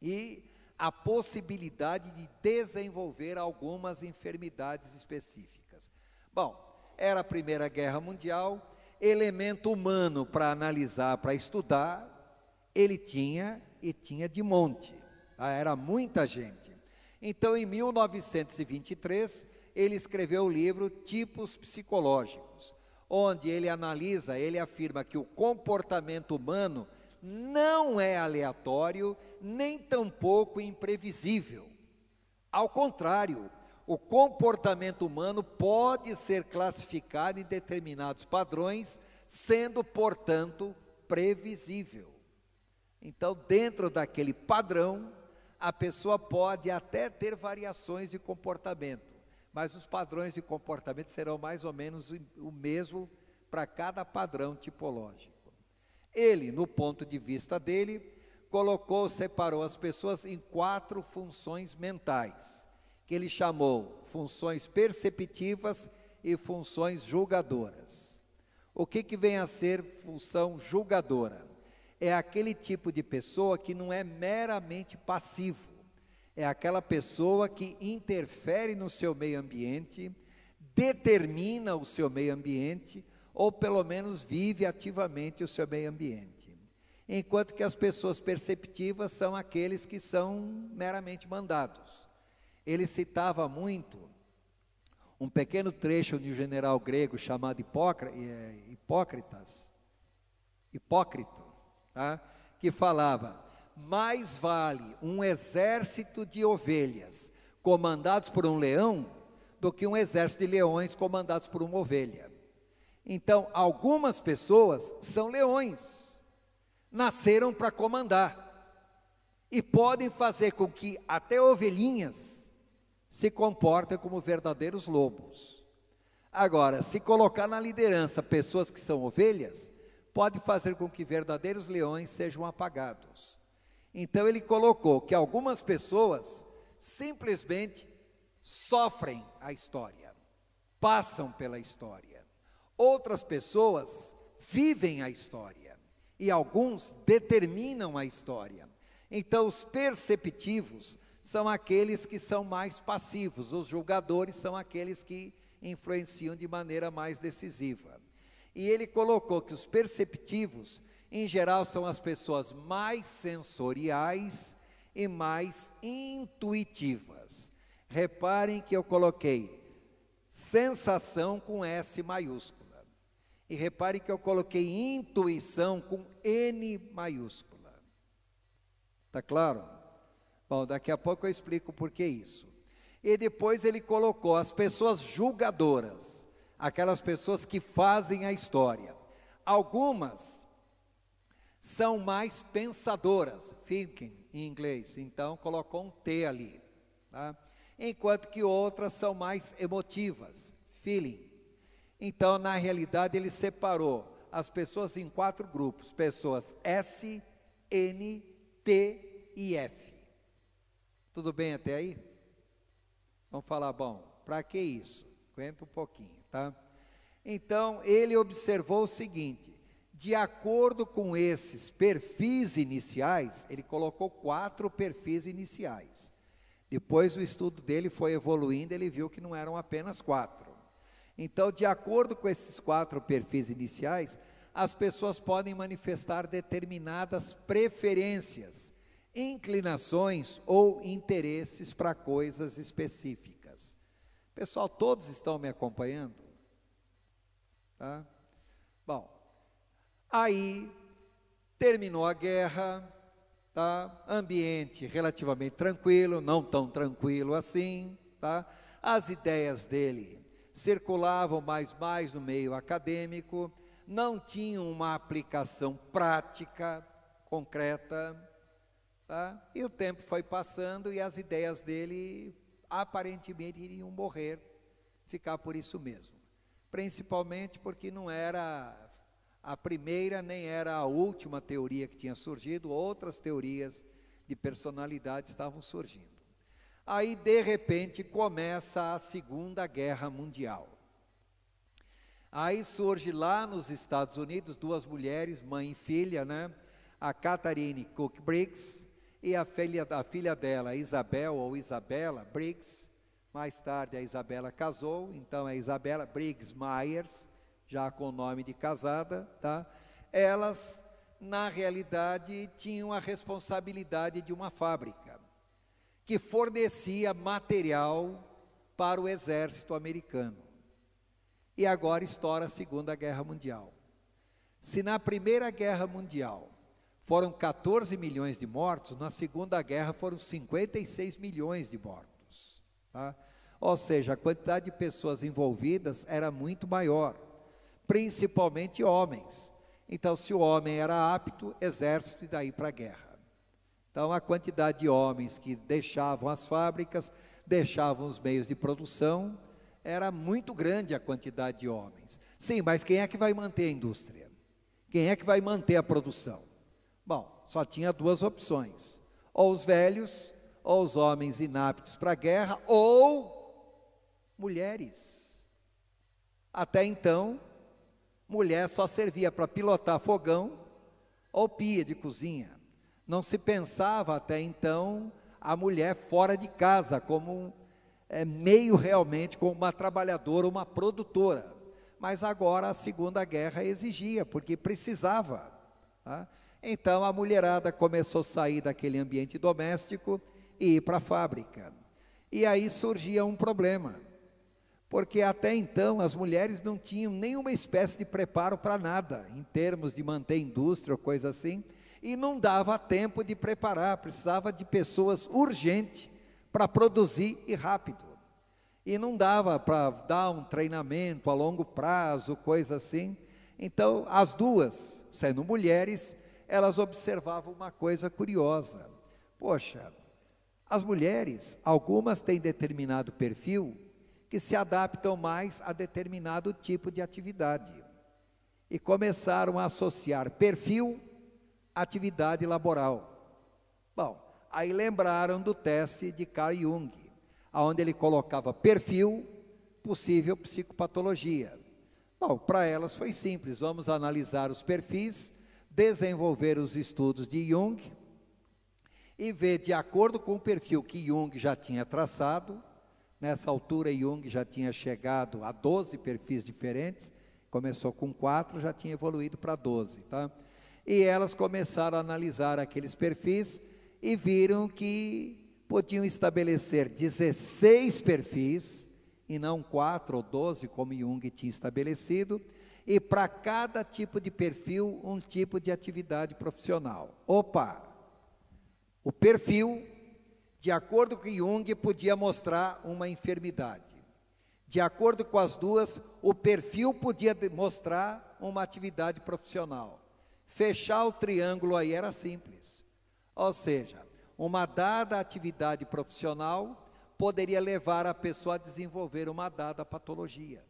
e a possibilidade de desenvolver algumas enfermidades específicas. Bom, era a Primeira Guerra Mundial, elemento humano para analisar, para estudar, ele tinha e tinha de monte, tá? Era muita gente. Então, em 1923, ele escreveu o livro Tipos Psicológicos, onde ele analisa, ele afirma que o comportamento humano não é aleatório, nem tampouco imprevisível. Ao contrário, o comportamento humano pode ser classificado em determinados padrões, sendo, portanto, previsível. Então, dentro daquele padrão, a pessoa pode até ter variações de comportamento, mas os padrões de comportamento serão mais ou menos o mesmo para cada padrão tipológico. Ele, no ponto de vista dele, separou as pessoas em 4 funções mentais, que ele chamou funções perceptivas e funções julgadoras. O que vem a ser função julgadora? É aquele tipo de pessoa que não é meramente passivo, é aquela pessoa que interfere no seu meio ambiente, determina o seu meio ambiente, ou pelo menos vive ativamente o seu meio ambiente. Enquanto que as pessoas perceptivas são aqueles que são meramente mandados. Ele citava muito um pequeno trecho de um general grego chamado Hipócrito, tá? Que falava: mais vale um exército de ovelhas comandados por um leão do que um exército de leões comandados por uma ovelha. Então, algumas pessoas são leões, nasceram para comandar, e podem fazer com que até ovelhinhas se comportem como verdadeiros lobos. Agora, se colocar na liderança pessoas que são ovelhas, pode fazer com que verdadeiros leões sejam apagados. Então ele colocou que algumas pessoas simplesmente sofrem a história, passam pela história. Outras pessoas vivem a história e alguns determinam a história. Então os perceptivos são aqueles que são mais passivos, os julgadores são aqueles que influenciam de maneira mais decisiva. E ele colocou que os perceptivos, em geral, são as pessoas mais sensoriais e mais intuitivas. Reparem que eu coloquei sensação com S maiúscula. E reparem que eu coloquei intuição com N maiúscula. Está claro? Bom, daqui a pouco eu explico por que isso. E depois ele colocou as pessoas julgadoras, aquelas pessoas que fazem a história. Algumas são mais pensadoras, thinking em inglês, então colocou um T ali, tá? Enquanto que outras são mais emotivas, feeling. Então, na realidade, ele separou as pessoas em 4 grupos, pessoas S, N, T e F. Tudo bem até aí? Vamos falar, bom, para que isso? Aguenta um pouquinho, tá? Então, ele observou o seguinte: de acordo com esses perfis iniciais, ele colocou 4 perfis iniciais. Depois o estudo dele foi evoluindo, ele viu que não eram apenas 4. Então, de acordo com esses 4 perfis iniciais, as pessoas podem manifestar determinadas preferências, inclinações ou interesses para coisas específicas. Pessoal, todos estão me acompanhando? Tá? Bom, aí terminou a guerra, tá? Ambiente relativamente tranquilo, não tão tranquilo assim, tá? As ideias dele circulavam mais no meio acadêmico, não tinham uma aplicação prática, concreta, tá? E o tempo foi passando e as ideias dele aparentemente iriam morrer ficar por isso mesmo. Principalmente porque não era a primeira nem era a última teoria que tinha surgido, outras teorias de personalidade estavam surgindo. Aí, de repente, começa a Segunda Guerra Mundial. Aí surge lá nos Estados Unidos duas mulheres, mãe e filha, né? A Catherine Cook Briggs e a filha dela, Isabel ou Isabella Briggs. Mais tarde a Isabela casou, então é Isabella Briggs Myers, já com o nome de casada, tá? Elas, na realidade, tinham a responsabilidade de uma fábrica que fornecia material para o exército americano. E agora estoura a Segunda Guerra Mundial. Se na Primeira Guerra Mundial foram 14 milhões de mortos, na Segunda Guerra foram 56 milhões de mortos. Tá? Ou seja, a quantidade de pessoas envolvidas era muito maior, principalmente homens. Então, se o homem era apto, exército e daí para a guerra. Então, a quantidade de homens que deixavam as fábricas, deixavam os meios de produção, era muito grande a quantidade de homens. Sim, mas quem é que vai manter a indústria? Quem é que vai manter a produção? Bom, só tinha duas opções: ou os velhos, ou os homens inaptos para a guerra, ou mulheres. Até então, mulher só servia para pilotar fogão ou pia de cozinha. Não se pensava até então a mulher fora de casa como meio realmente como uma trabalhadora, uma produtora. Mas agora a Segunda Guerra exigia, porque precisava. Tá? Então a mulherada começou a sair daquele ambiente doméstico e ir para a fábrica. E aí surgia um problema, porque até então as mulheres não tinham nenhuma espécie de preparo para nada, em termos de manter indústria ou coisa assim, e não dava tempo de preparar, precisava de pessoas urgentes para produzir e rápido. E não dava para dar um treinamento a longo prazo, coisa assim. Então, as duas, sendo mulheres, elas observavam uma coisa curiosa. Poxa, as mulheres, algumas têm determinado perfil que se adaptam mais a determinado tipo de atividade. E começaram a associar perfil, atividade laboral. Bom, aí lembraram do teste de Carl Jung, onde ele colocava perfil, possível psicopatologia. Bom, para elas foi simples, vamos analisar os perfis, desenvolver os estudos de Jung e ver, de acordo com o perfil que Jung já tinha traçado, nessa altura Jung já tinha chegado a 12 perfis diferentes, começou com 4, já tinha evoluído para 12, tá? E elas começaram a analisar aqueles perfis e viram que podiam estabelecer 16 perfis, e não 4 ou 12, como Jung tinha estabelecido, e para cada tipo de perfil, um tipo de atividade profissional. Opa! O perfil, de acordo com Jung, podia mostrar uma enfermidade. De acordo com as duas, o perfil podia mostrar uma atividade profissional. Fechar o triângulo aí era simples. Ou seja, uma dada atividade profissional poderia levar a pessoa a desenvolver uma dada patologia.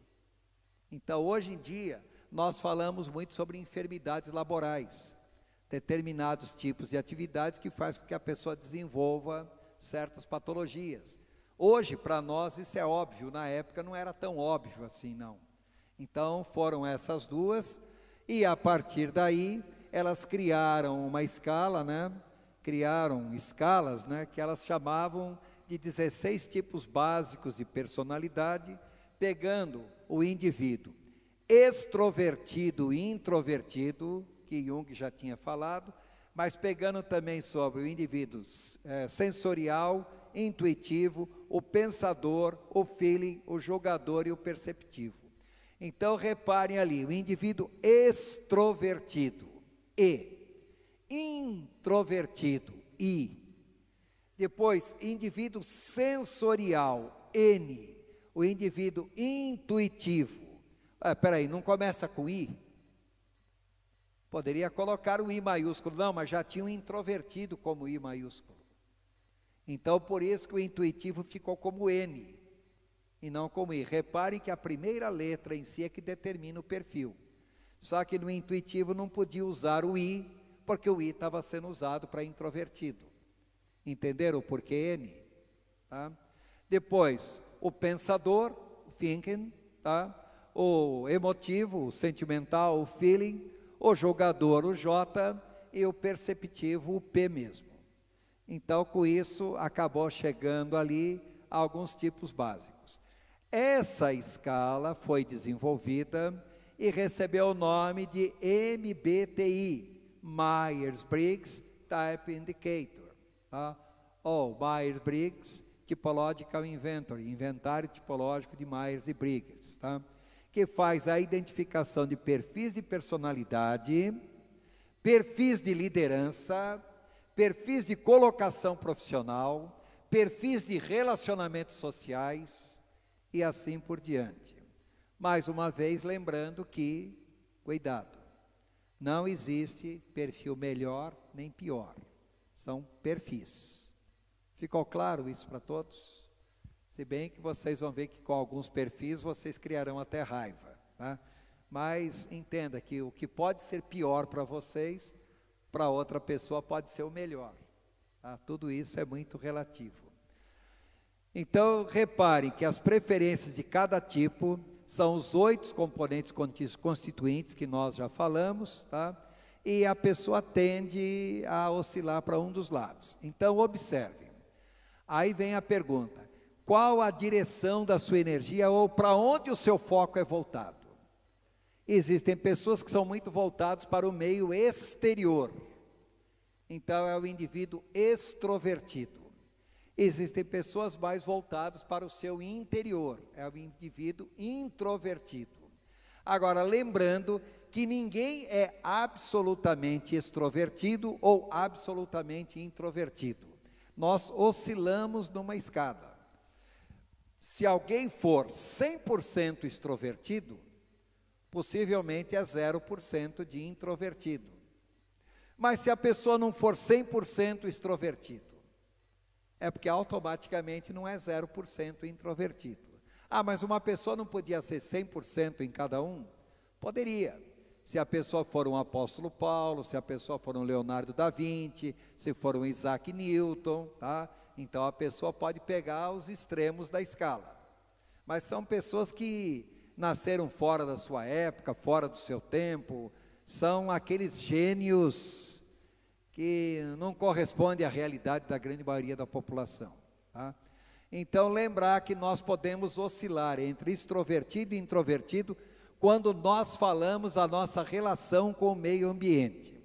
Então, hoje em dia, nós falamos muito sobre enfermidades laborais, determinados tipos de atividades que faz com que a pessoa desenvolva certas patologias. Hoje, para nós, isso é óbvio, na época não era tão óbvio assim, não. Então, foram essas duas, e a partir daí, elas criaram uma escala, né? Criaram escalas, né? Que elas chamavam de 16 tipos básicos de personalidade, pegando o indivíduo extrovertido e introvertido, que Jung já tinha falado, mas pegando também sobre o indivíduo sensorial, intuitivo, o pensador, o feeling, o julgador e o perceptivo. Então, reparem ali, o indivíduo extrovertido e introvertido, I. Depois, indivíduo sensorial, N. O indivíduo intuitivo. Espera aí, não começa com I? Poderia colocar o I maiúsculo, não, mas já tinha um introvertido como I maiúsculo. Então, por isso que o intuitivo ficou como N. e não como I. Reparem que a primeira letra em si é que determina o perfil. Só que no intuitivo não podia usar o I, porque o I estava sendo usado para introvertido. Entenderam o porquê N? Tá? Depois, o pensador, o thinking, tá? O emotivo, o sentimental, o feeling, o jogador, o J, e o perceptivo, o P mesmo. Então, com isso, acabou chegando ali a alguns tipos básicos. Essa escala foi desenvolvida e recebeu o nome de MBTI, Myers-Briggs Type Indicator, tá? Ou Myers-Briggs Typological Inventory, inventário tipológico de Myers e Briggs, tá? Que faz a identificação de perfis de personalidade, perfis de liderança, perfis de colocação profissional, perfis de relacionamentos sociais e assim por diante. Mais uma vez, lembrando que, cuidado, não existe perfil melhor nem pior, são perfis. Ficou claro isso para todos? Se bem que vocês vão ver que com alguns perfis vocês criarão até raiva, tá? Mas entenda que o que pode ser pior para vocês, para outra pessoa pode ser o melhor, tá? Tudo isso é muito relativo. Então, reparem que as preferências de cada tipo são os 8 componentes constituintes que nós já falamos, tá? E a pessoa tende a oscilar para um dos lados. Então, observem. Aí vem a pergunta: qual a direção da sua energia ou para onde o seu foco é voltado? Existem pessoas que são muito voltadas para o meio exterior. Então, é o indivíduo extrovertido. Existem pessoas mais voltadas para o seu interior, é o indivíduo introvertido. Agora, lembrando que ninguém é absolutamente extrovertido ou absolutamente introvertido. Nós oscilamos numa escada. Se alguém for 100% extrovertido, possivelmente é 0% de introvertido. Mas se a pessoa não for 100% extrovertido, é porque automaticamente não é 0% introvertido. Ah, mas uma pessoa não podia ser 100% em cada um? Poderia. Se a pessoa for um apóstolo Paulo, se a pessoa for um Leonardo da Vinci, se for um Isaac Newton, tá? Então a pessoa pode pegar os extremos da escala. Mas são pessoas que nasceram fora da sua época, fora do seu tempo, são aqueles gênios que não corresponde à realidade da grande maioria da população, tá? Então, lembrar que nós podemos oscilar entre extrovertido e introvertido quando nós falamos a nossa relação com o meio ambiente.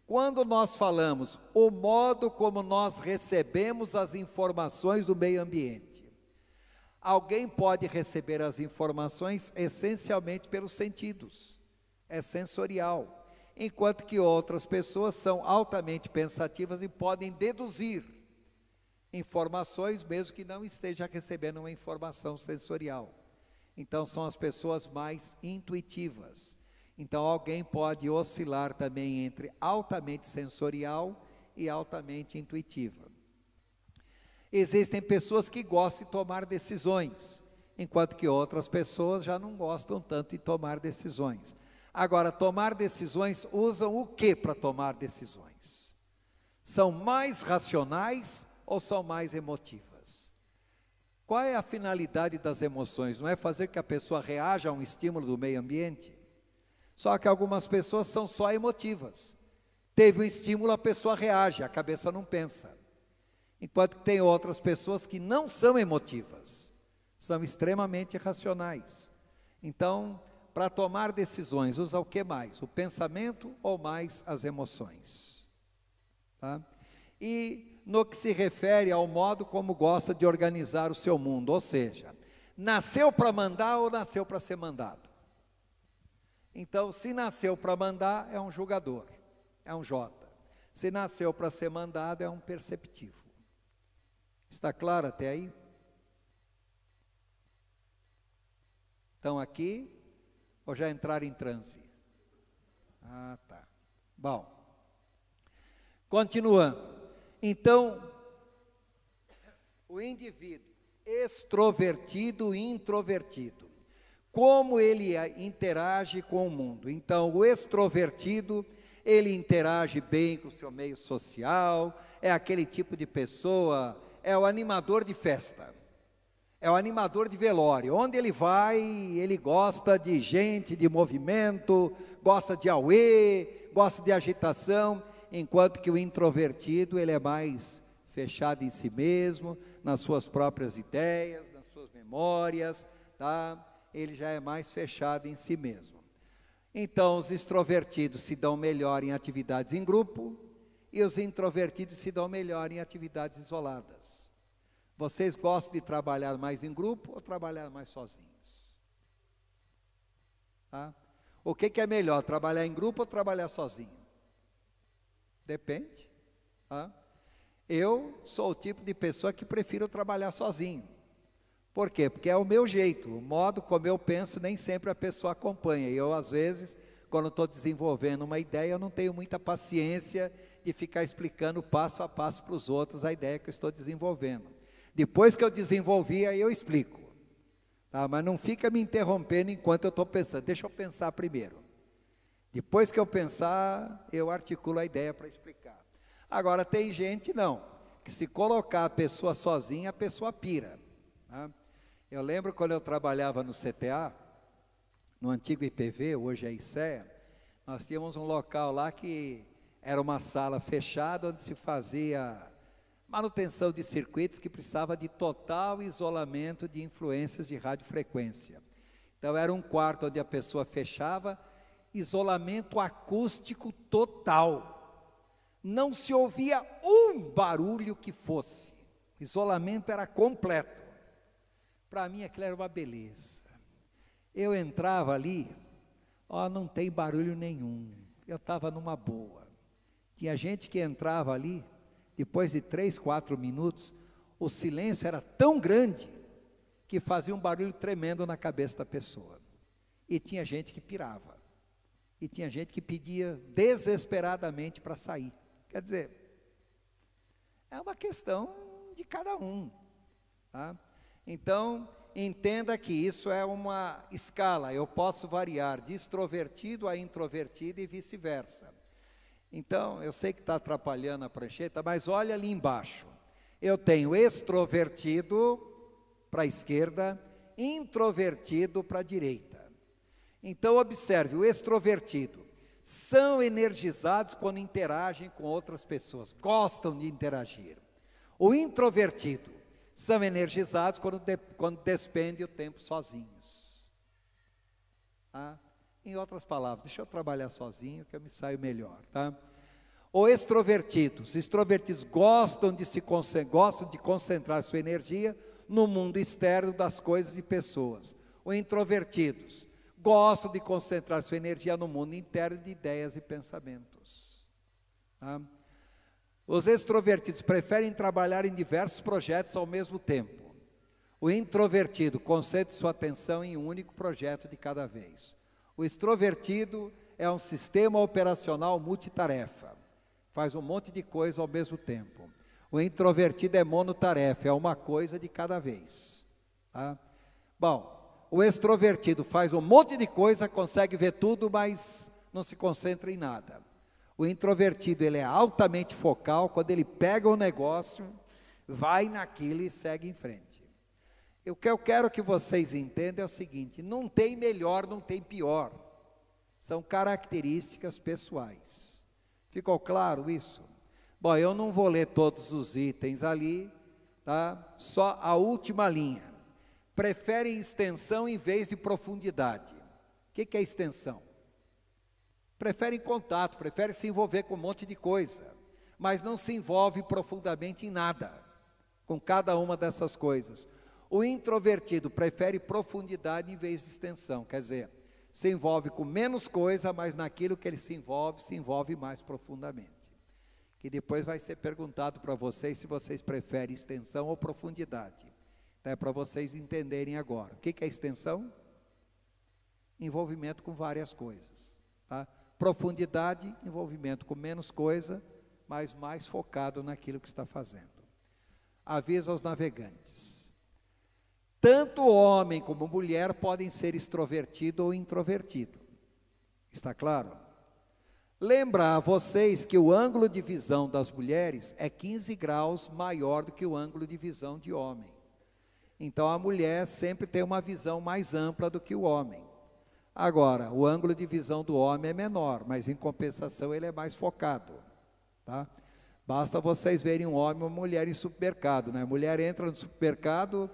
Quando nós falamos o modo como nós recebemos as informações do meio ambiente. Alguém pode receber as informações essencialmente pelos sentidos, é sensorial. Enquanto que outras pessoas são altamente pensativas e podem deduzir informações, mesmo que não esteja recebendo uma informação sensorial. Então, são as pessoas mais intuitivas. Então, alguém pode oscilar também entre altamente sensorial e altamente intuitiva. Existem pessoas que gostam de tomar decisões, enquanto que outras pessoas já não gostam tanto de tomar decisões. Agora, tomar decisões, usam o que para tomar decisões? São mais racionais ou são mais emotivas? Qual é a finalidade das emoções? Não é fazer que a pessoa reaja a um estímulo do meio ambiente? Só que algumas pessoas são só emotivas. Teve um estímulo, a pessoa reage, a cabeça não pensa. Enquanto que tem outras pessoas que não são emotivas, são extremamente racionais. Então, para tomar decisões, usa o que mais? O pensamento ou mais as emoções? Tá? E no que se refere ao modo como gosta de organizar o seu mundo, ou seja, nasceu para mandar ou nasceu para ser mandado? Então, se nasceu para mandar, é um julgador, é um J. Se nasceu para ser mandado, é um perceptivo. Está claro até aí? Estão aqui? Ou já entraram em transe? Ah, tá. Bom, continuando. Então, o indivíduo extrovertido e introvertido. Como ele interage com o mundo. Então, o extrovertido, ele interage bem com o seu meio social, é aquele tipo de pessoa, é o animador de festa, é o animador de velório. Onde ele vai, ele gosta de gente, de movimento, gosta de auê, gosta de agitação, enquanto que o introvertido, ele é mais fechado em si mesmo, nas suas próprias ideias, nas suas memórias, tá? Ele já é mais fechado em si mesmo. Então, os extrovertidos se dão melhor em atividades em grupo, e os introvertidos se dão melhor em atividades isoladas. Vocês gostam de trabalhar mais em grupo ou trabalhar mais sozinhos? Tá? O que é melhor, trabalhar em grupo ou trabalhar sozinho? Depende. Tá? Eu sou o tipo de pessoa que prefiro trabalhar sozinho. Por quê? Porque é o meu jeito, o modo como eu penso, nem sempre a pessoa acompanha. E eu, às vezes, quando estou desenvolvendo uma ideia, eu não tenho muita paciência de ficar explicando passo a passo para os outros a ideia que eu estou desenvolvendo. Depois que eu desenvolvi, aí eu explico. Tá? Mas não fica me interrompendo enquanto eu estou pensando. Deixa eu pensar primeiro. Depois que eu pensar, eu articulo a ideia para explicar. Agora, tem gente, não, que se colocar a pessoa sozinha, a pessoa pira. Tá? Eu lembro quando eu trabalhava no CTA, no antigo IPV, hoje é ICEA, nós tínhamos um local lá que era uma sala fechada, onde se fazia manutenção de circuitos que precisava de total isolamento de influências de radiofrequência. Então era um quarto onde a pessoa fechava, isolamento acústico total. Não se ouvia um barulho que fosse. O isolamento era completo. Para mim aquilo era uma beleza. Eu entrava ali, não tem barulho nenhum. Eu estava numa boa. Tinha gente que entrava ali, depois de 3, 4 minutos, o silêncio era tão grande que fazia um barulho tremendo na cabeça da pessoa. E tinha gente que pirava. E tinha gente que pedia desesperadamente para sair. Quer dizer, é uma questão de cada um. Tá? Então, entenda que isso é uma escala, eu posso variar de extrovertido a introvertido e vice-versa. Então, eu sei que está atrapalhando a prancheta, mas olha ali embaixo. Eu tenho extrovertido para a esquerda, introvertido para a direita. Então, observe, o extrovertido são energizados quando interagem com outras pessoas, gostam de interagir. O introvertido são energizados quando despendem o tempo sozinhos. Tá? Em outras palavras, deixa eu trabalhar sozinho que eu me saio melhor. Tá? O extrovertido, os extrovertidos gostam de concentrar sua energia no mundo externo das coisas e pessoas. Os introvertidos gostam de concentrar sua energia no mundo interno de ideias e pensamentos. Tá? Os extrovertidos preferem trabalhar em diversos projetos ao mesmo tempo. O introvertido concentra sua atenção em um único projeto de cada vez. O extrovertido é um sistema operacional multitarefa. Faz um monte de coisa ao mesmo tempo. O introvertido é monotarefa, é uma coisa de cada vez. Tá? Bom, o extrovertido faz um monte de coisa, consegue ver tudo, mas não se concentra em nada. O introvertido, ele é altamente focal, quando ele pega o negócio, vai naquilo e segue em frente. O que eu quero que vocês entendam é o seguinte, não tem melhor, não tem pior. São características pessoais. Ficou claro isso? Bom, eu não vou ler todos os itens ali, tá? Só a última linha. Preferem extensão em vez de profundidade. O que é extensão? Preferem contato, preferem se envolver com um monte de coisa, mas não se envolve profundamente em nada, com cada uma dessas coisas. O introvertido prefere profundidade em vez de extensão, quer dizer, se envolve com menos coisa, mas naquilo que ele se envolve mais profundamente. Que depois vai ser perguntado para vocês se vocês preferem extensão ou profundidade. Então é para vocês entenderem agora. O que é extensão? Envolvimento com várias coisas, tá? Profundidade, envolvimento com menos coisa, mas mais focado naquilo que está fazendo. Aviso aos navegantes. Tanto homem como mulher podem ser extrovertido ou introvertido. Está claro? Lembrar a vocês que o ângulo de visão das mulheres é 15 graus maior do que o ângulo de visão de homem. Então a mulher sempre tem uma visão mais ampla do que o homem. Agora, o ângulo de visão do homem é menor, mas em compensação ele é mais focado, tá? Basta vocês verem um homem ou uma mulher em supermercado, né? A mulher entra no supermercado,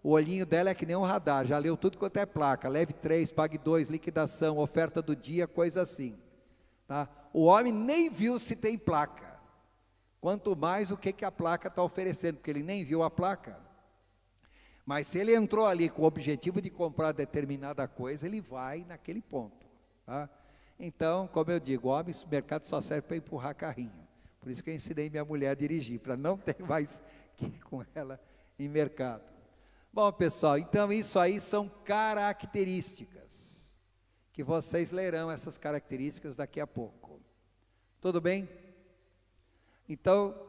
o olhinho dela é que nem um radar, já leu tudo quanto é placa, leve 3, pague 2, liquidação, oferta do dia, coisa assim, tá? O homem nem viu se tem placa, quanto mais o que a placa está oferecendo, porque ele nem viu a placa. Mas se ele entrou ali com o objetivo de comprar determinada coisa, ele vai naquele ponto, tá? Então, como eu digo, o homem no supermercado só serve para empurrar carrinho. Por isso que eu ensinei minha mulher a dirigir, para não ter mais que ir com ela em mercado. Bom, pessoal, então isso aí são características, que vocês lerão essas características daqui a pouco. Tudo bem? Então,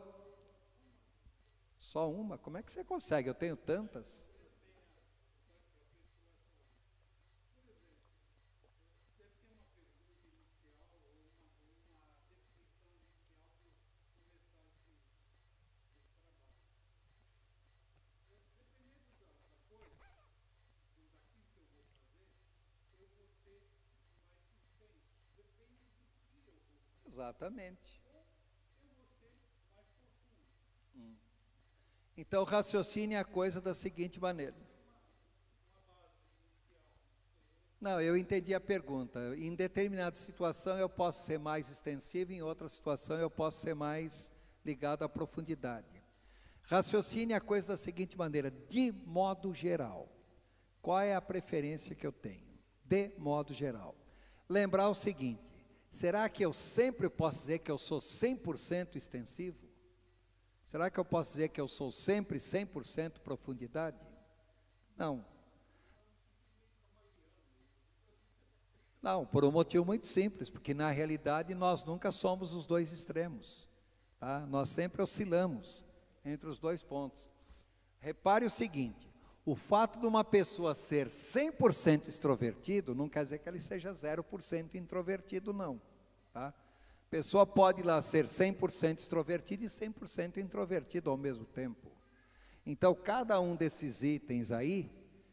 só uma? Como é que você consegue? Eu tenho tantas. Exatamente. Então, raciocine a coisa da seguinte maneira. Não, eu entendi a pergunta. Em determinada situação eu posso ser mais extensivo, em outra situação eu posso ser mais ligado à profundidade. Raciocine a coisa da seguinte maneira, de modo geral. Qual é a preferência que eu tenho? De modo geral. Lembrar o seguinte, será que eu sempre posso dizer que eu sou 100% extensivo? Será que eu posso dizer que eu sou sempre 100% profundidade? Não. Não, por um motivo muito simples, porque na realidade nós nunca somos os dois extremos, tá? Nós sempre oscilamos entre os dois pontos. Repare o seguinte, o fato de uma pessoa ser 100% extrovertido, não quer dizer que ele seja 0% introvertido, não, tá? A pessoa pode lá ser 100% extrovertido e 100% introvertido ao mesmo tempo. Então, cada um desses itens aí,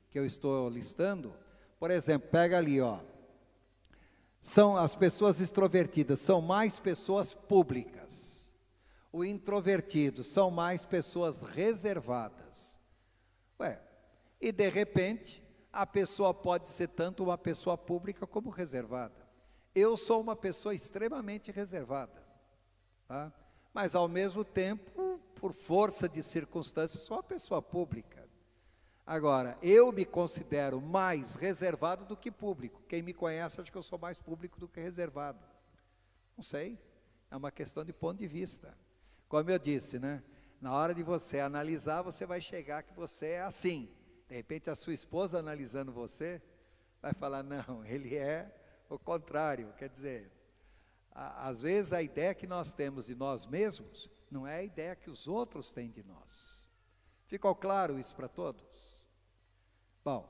que eu estou listando, por exemplo, pega ali, ó, são as pessoas extrovertidas, são mais pessoas públicas. O introvertido são mais pessoas reservadas. E de repente, a pessoa pode ser tanto uma pessoa pública como reservada. Eu sou uma pessoa extremamente reservada, tá? Mas ao mesmo tempo, por força de circunstâncias, sou uma pessoa pública. Agora, eu me considero mais reservado do que público. Quem me conhece acha que eu sou mais público do que reservado. Não sei, é uma questão de ponto de vista. Como eu disse, né? Na hora de você analisar, você vai chegar que você é assim. De repente a sua esposa analisando você, vai falar, não, ele é o contrário. Quer dizer, às vezes a ideia que nós temos de nós mesmos, não é a ideia que os outros têm de nós. Ficou claro isso para todos? Bom,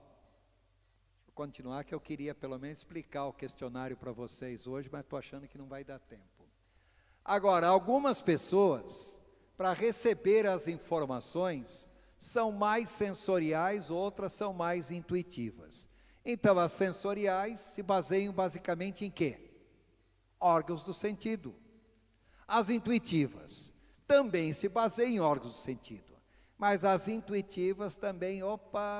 vou continuar que eu queria pelo menos explicar o questionário para vocês hoje, mas estou achando que não vai dar tempo. Agora, algumas pessoas, para receber as informações, são mais sensoriais, outras são mais intuitivas. Então, as sensoriais se baseiam basicamente em quê? Órgãos do sentido. As intuitivas também se baseiam em órgãos do sentido. Mas as intuitivas também,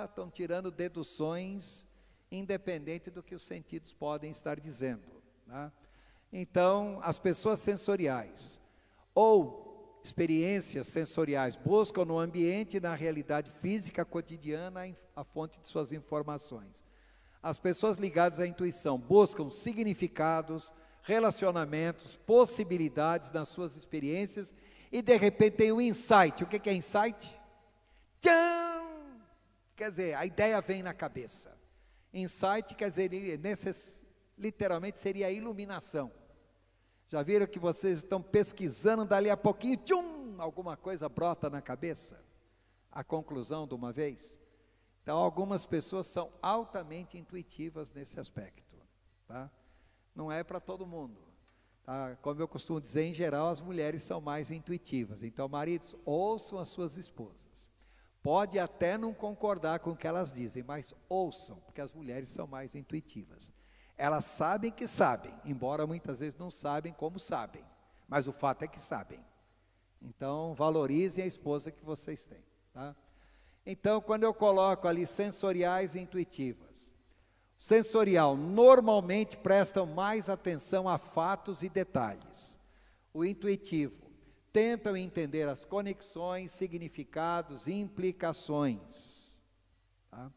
estão tirando deduções, independente do que os sentidos podem estar dizendo, né? Então, as pessoas sensoriais, ou experiências sensoriais, buscam no ambiente e na realidade física cotidiana a fonte de suas informações. As pessoas ligadas à intuição buscam significados, relacionamentos, possibilidades nas suas experiências e de repente tem um insight. O que é insight? Tcham! Quer dizer, a ideia vem na cabeça. Insight quer dizer, literalmente seria a iluminação. Já viram que vocês estão pesquisando, dali a pouquinho, tchum, alguma coisa brota na cabeça? A conclusão de uma vez? Então, algumas pessoas são altamente intuitivas nesse aspecto, tá? Não é para todo mundo, tá? Como eu costumo dizer, em geral, as mulheres são mais intuitivas. Então, maridos, ouçam as suas esposas. Pode até não concordar com o que elas dizem, mas ouçam, porque as mulheres são mais intuitivas. Elas sabem que sabem, embora muitas vezes não sabem como sabem, mas o fato é que sabem. Então, valorizem a esposa que vocês têm, tá? Então, quando eu coloco ali sensoriais e intuitivas, sensorial normalmente prestam mais atenção a fatos e detalhes. O intuitivo tentam entender as conexões, significados e implicações. Tá?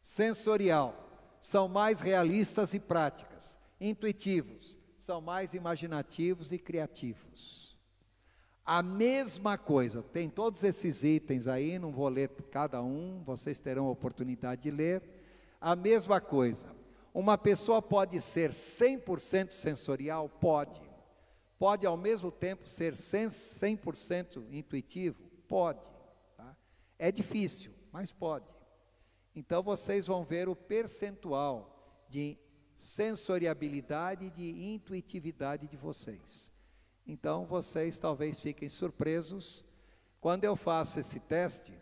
Sensorial são mais realistas e práticas. Intuitivos são mais imaginativos e criativos. A mesma coisa, tem todos esses itens aí, não vou ler cada um, vocês terão a oportunidade de ler. A mesma coisa, uma pessoa pode ser 100% sensorial? Pode. Pode ao mesmo tempo ser 100% intuitivo? Pode. Tá? É difícil, mas pode. Então vocês vão ver o percentual de sensoriabilidade e de intuitividade de vocês. Então, vocês talvez fiquem surpresos. Quando eu faço esse teste,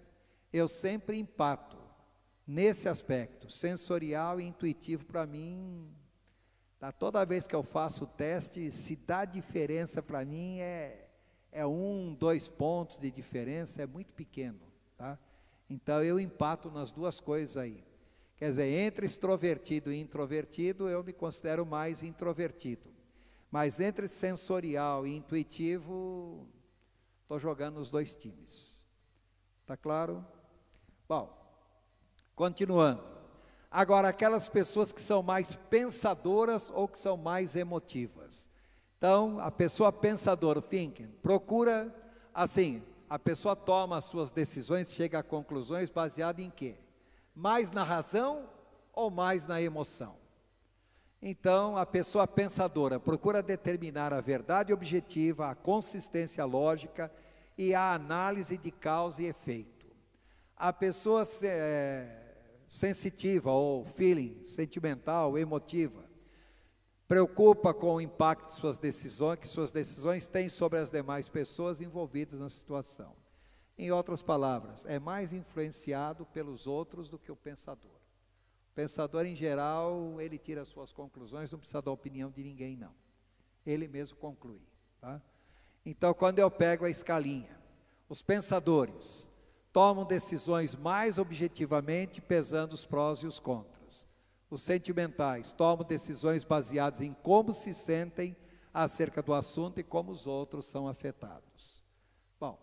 eu sempre empato nesse aspecto, sensorial e intuitivo. Para mim, tá, toda vez que eu faço o teste, se dá diferença para mim, é 1, 2 pontos de diferença, é muito pequeno, tá? Então, eu empato nas duas coisas aí. Quer dizer, entre extrovertido e introvertido, eu me considero mais introvertido. Mas entre sensorial e intuitivo, estou jogando os dois times. Está claro? Bom, continuando. Agora, aquelas pessoas que são mais pensadoras ou que são mais emotivas. Então, a pessoa pensadora, thinking, procura, assim, a pessoa toma as suas decisões, chega a conclusões baseadas em quê? Mais na razão ou mais na emoção? Então, a pessoa pensadora procura determinar a verdade objetiva, a consistência lógica e a análise de causa e efeito. A pessoa sensitiva ou feeling, sentimental, emotiva, preocupa com o impacto de suas decisões, que suas decisões têm sobre as demais pessoas envolvidas na situação. Em outras palavras, é mais influenciado pelos outros do que o pensador. O pensador, em geral, ele tira as suas conclusões, não precisa da opinião de ninguém, não. Ele mesmo conclui. Tá? Então, quando eu pego a escalinha, os pensadores tomam decisões mais objetivamente, pesando os prós e os contras. Os sentimentais tomam decisões baseadas em como se sentem acerca do assunto e como os outros são afetados. Bom,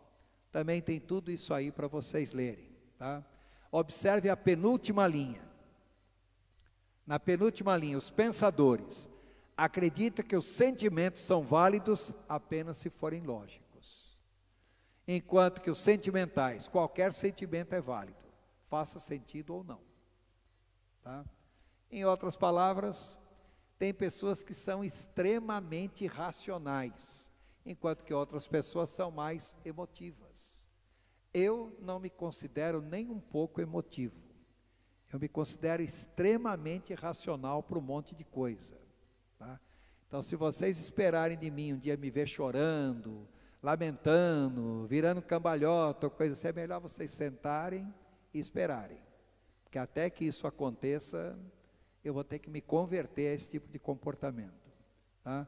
também tem tudo isso aí para vocês lerem. Tá? Observe a penúltima linha. Na penúltima linha, os pensadores acreditam que os sentimentos são válidos apenas se forem lógicos. Enquanto que os sentimentais, qualquer sentimento é válido, faça sentido ou não. Tá? Em outras palavras, tem pessoas que são extremamente racionais, enquanto que outras pessoas são mais emotivas. Eu não me considero nem um pouco emotivo. Eu me considero extremamente racional para um monte de coisa. Tá? Então, se vocês esperarem de mim um dia me ver chorando, lamentando, virando cambalhota, ou coisa assim, é melhor vocês sentarem e esperarem. Porque até que isso aconteça, eu vou ter que me converter a esse tipo de comportamento. Tá?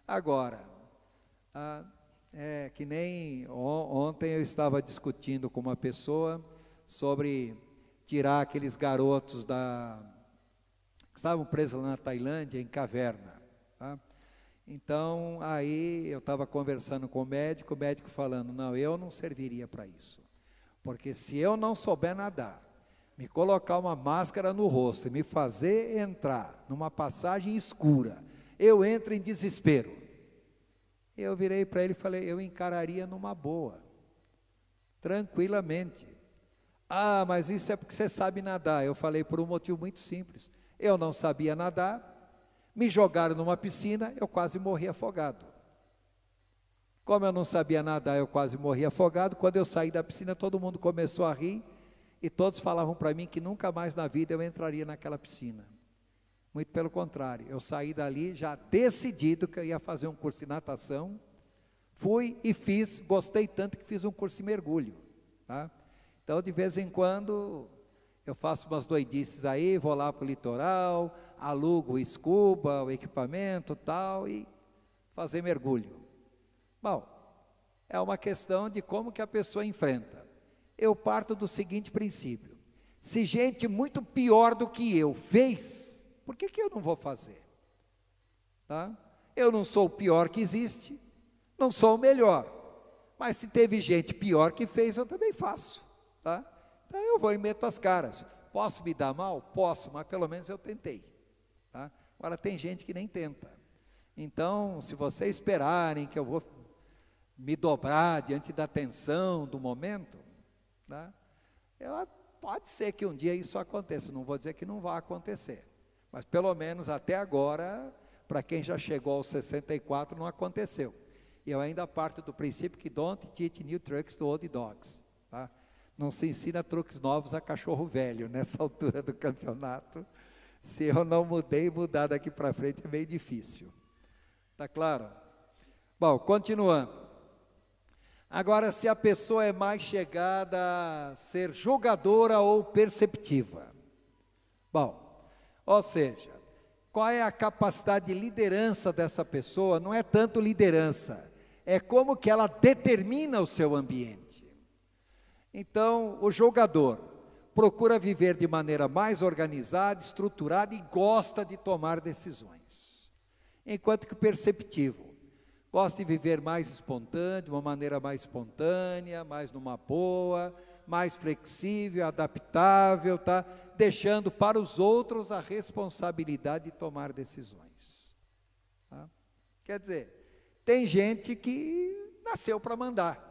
Agora, que nem ontem eu estava discutindo com uma pessoa sobre tirar aqueles garotos que estavam presos lá na Tailândia, em caverna. Tá? Então, aí eu estava conversando com o médico falando, não, eu não serviria para isso. Porque se eu não souber nadar, me colocar uma máscara no rosto e me fazer entrar numa passagem escura, eu entro em desespero. Eu virei para ele e falei, eu encararia numa boa, tranquilamente. Ah, mas isso é porque você sabe nadar. Eu falei por um motivo muito simples. Eu não sabia nadar, me jogaram numa piscina, eu quase morri afogado. Como eu não sabia nadar, eu quase morri afogado. Quando eu saí da piscina, todo mundo começou a rir. e todos falavam para mim que nunca mais na vida eu entraria naquela piscina. Muito pelo contrário, eu saí dali já decidido que eu ia fazer um curso de natação, fui e fiz, gostei tanto que fiz um curso de mergulho, tá? Então de vez em quando eu faço umas doidices aí, vou lá para o litoral, alugo o scuba, o equipamento tal, e fazer mergulho. Bom, é uma questão de como que a pessoa enfrenta. Eu parto do seguinte princípio: se gente muito pior do que eu fez, por que eu não vou fazer? Tá? Eu não sou o pior que existe, não sou o melhor, mas se teve gente pior que fez, eu também faço, tá? Então eu vou e meto as caras. Posso me dar mal? Posso, mas pelo menos eu tentei, tá? Agora tem gente que nem tenta. Então, se vocês esperarem que eu vou me dobrar diante da tensão do momento, tá? Pode ser que um dia isso aconteça, não vou dizer que não vai acontecer, mas pelo menos até agora, para quem já chegou aos 64, não aconteceu. E eu ainda parto do princípio que don't teach new tricks to old dogs, tá? Não se ensina truques novos a cachorro velho, nessa altura do campeonato. Se eu não mudar daqui para frente é meio difícil. Tá claro? Bom, continuando. Agora, se a pessoa é mais chegada a ser julgadora ou perceptiva. Bom, ou seja, qual é a capacidade de liderança dessa pessoa? Não é tanto liderança, é como que ela determina o seu ambiente. Então, o julgador procura viver de maneira mais organizada, estruturada e gosta de tomar decisões. Enquanto que o perceptivo gosta de viver mais espontâneo, de uma maneira mais espontânea, mais numa boa, mais flexível, adaptável, tá? Deixando para os outros a responsabilidade de tomar decisões. Tá? Quer dizer, tem gente que nasceu para mandar.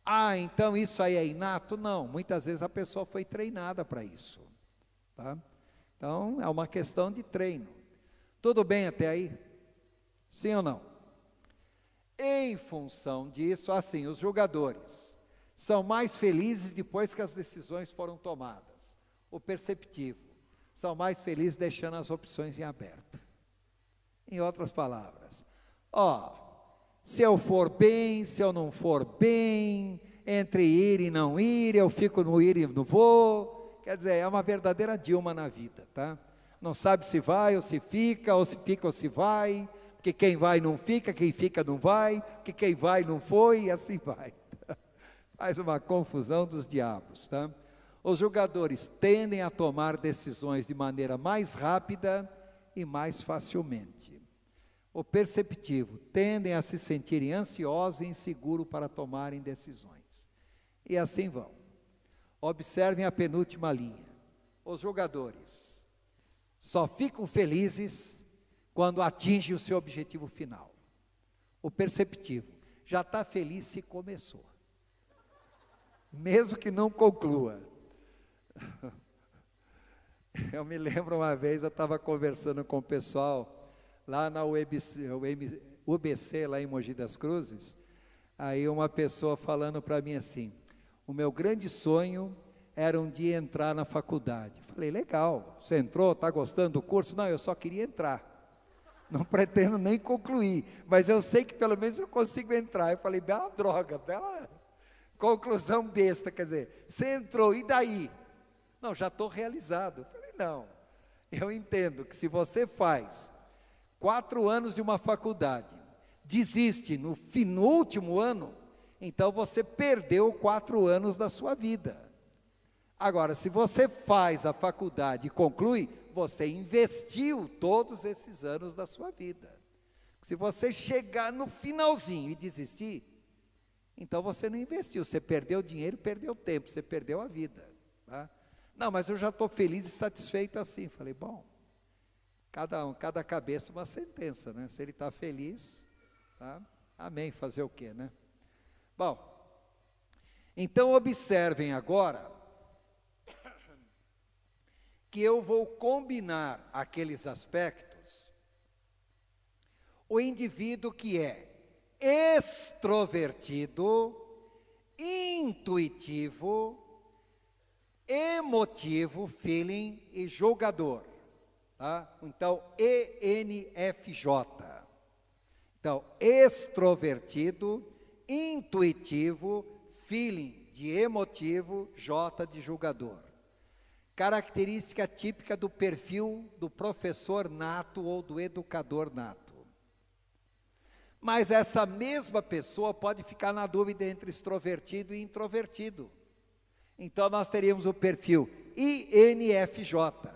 Ah, então isso aí é inato? Não, muitas vezes a pessoa foi treinada para isso. Tá? Então, é uma questão de treino. Tudo bem até aí? Sim ou não? Em função disso, assim, os julgadores são mais felizes depois que as decisões foram tomadas. O perceptivo são mais felizes deixando as opções em aberto. Em outras palavras, se eu for bem, se eu não for bem, entre ir e não ir, eu fico no ir e não vou. Quer dizer, é uma verdadeira Dilma na vida, tá? Não sabe se vai ou se fica ou se vai, porque quem vai não fica, quem fica não vai, porque quem vai não foi, e assim vai. Faz uma confusão dos diabos, tá? Os julgadores tendem a tomar decisões de maneira mais rápida e mais facilmente. O perceptivo tendem a se sentirem ansiosos e inseguros para tomarem decisões. E assim vão. Observem a penúltima linha. Os julgadores só ficam felizes quando atingem o seu objetivo final. O perceptivo já está feliz se começou, mesmo que não conclua. Eu me lembro uma vez, eu estava conversando com o pessoal lá na UBC, lá em Mogi das Cruzes, aí uma pessoa falando para mim assim: o meu grande sonho era um dia entrar na faculdade. Falei, legal, você entrou, está gostando do curso? Não, eu só queria entrar, não pretendo nem concluir, mas eu sei que pelo menos eu consigo entrar. Eu falei, bela droga, bela conclusão besta, quer dizer, você entrou, e daí? Não, já estou realizado. Eu falei, não, eu entendo que se você faz 4 anos de uma faculdade, desiste no último ano, então você perdeu 4 anos da sua vida. Agora, se você faz a faculdade e conclui, você investiu todos esses anos da sua vida. Se você chegar no finalzinho e desistir, então você não investiu, você perdeu dinheiro, perdeu tempo, você perdeu a vida. Tá? Não, mas eu já estou feliz e satisfeito assim. Falei, bom, cada cabeça uma sentença, né? Se ele está feliz, tá? Amém, fazer o quê, né? Bom, então observem agora que eu vou combinar aqueles aspectos. O indivíduo que é extrovertido, intuitivo, emotivo, feeling, e julgador. Tá? Então, ENFJ. Então, extrovertido, intuitivo, feeling de emotivo, J de julgador. Característica típica do perfil do professor nato ou do educador nato. Mas essa mesma pessoa pode ficar na dúvida entre extrovertido e introvertido. Então, nós teríamos o perfil INFJ.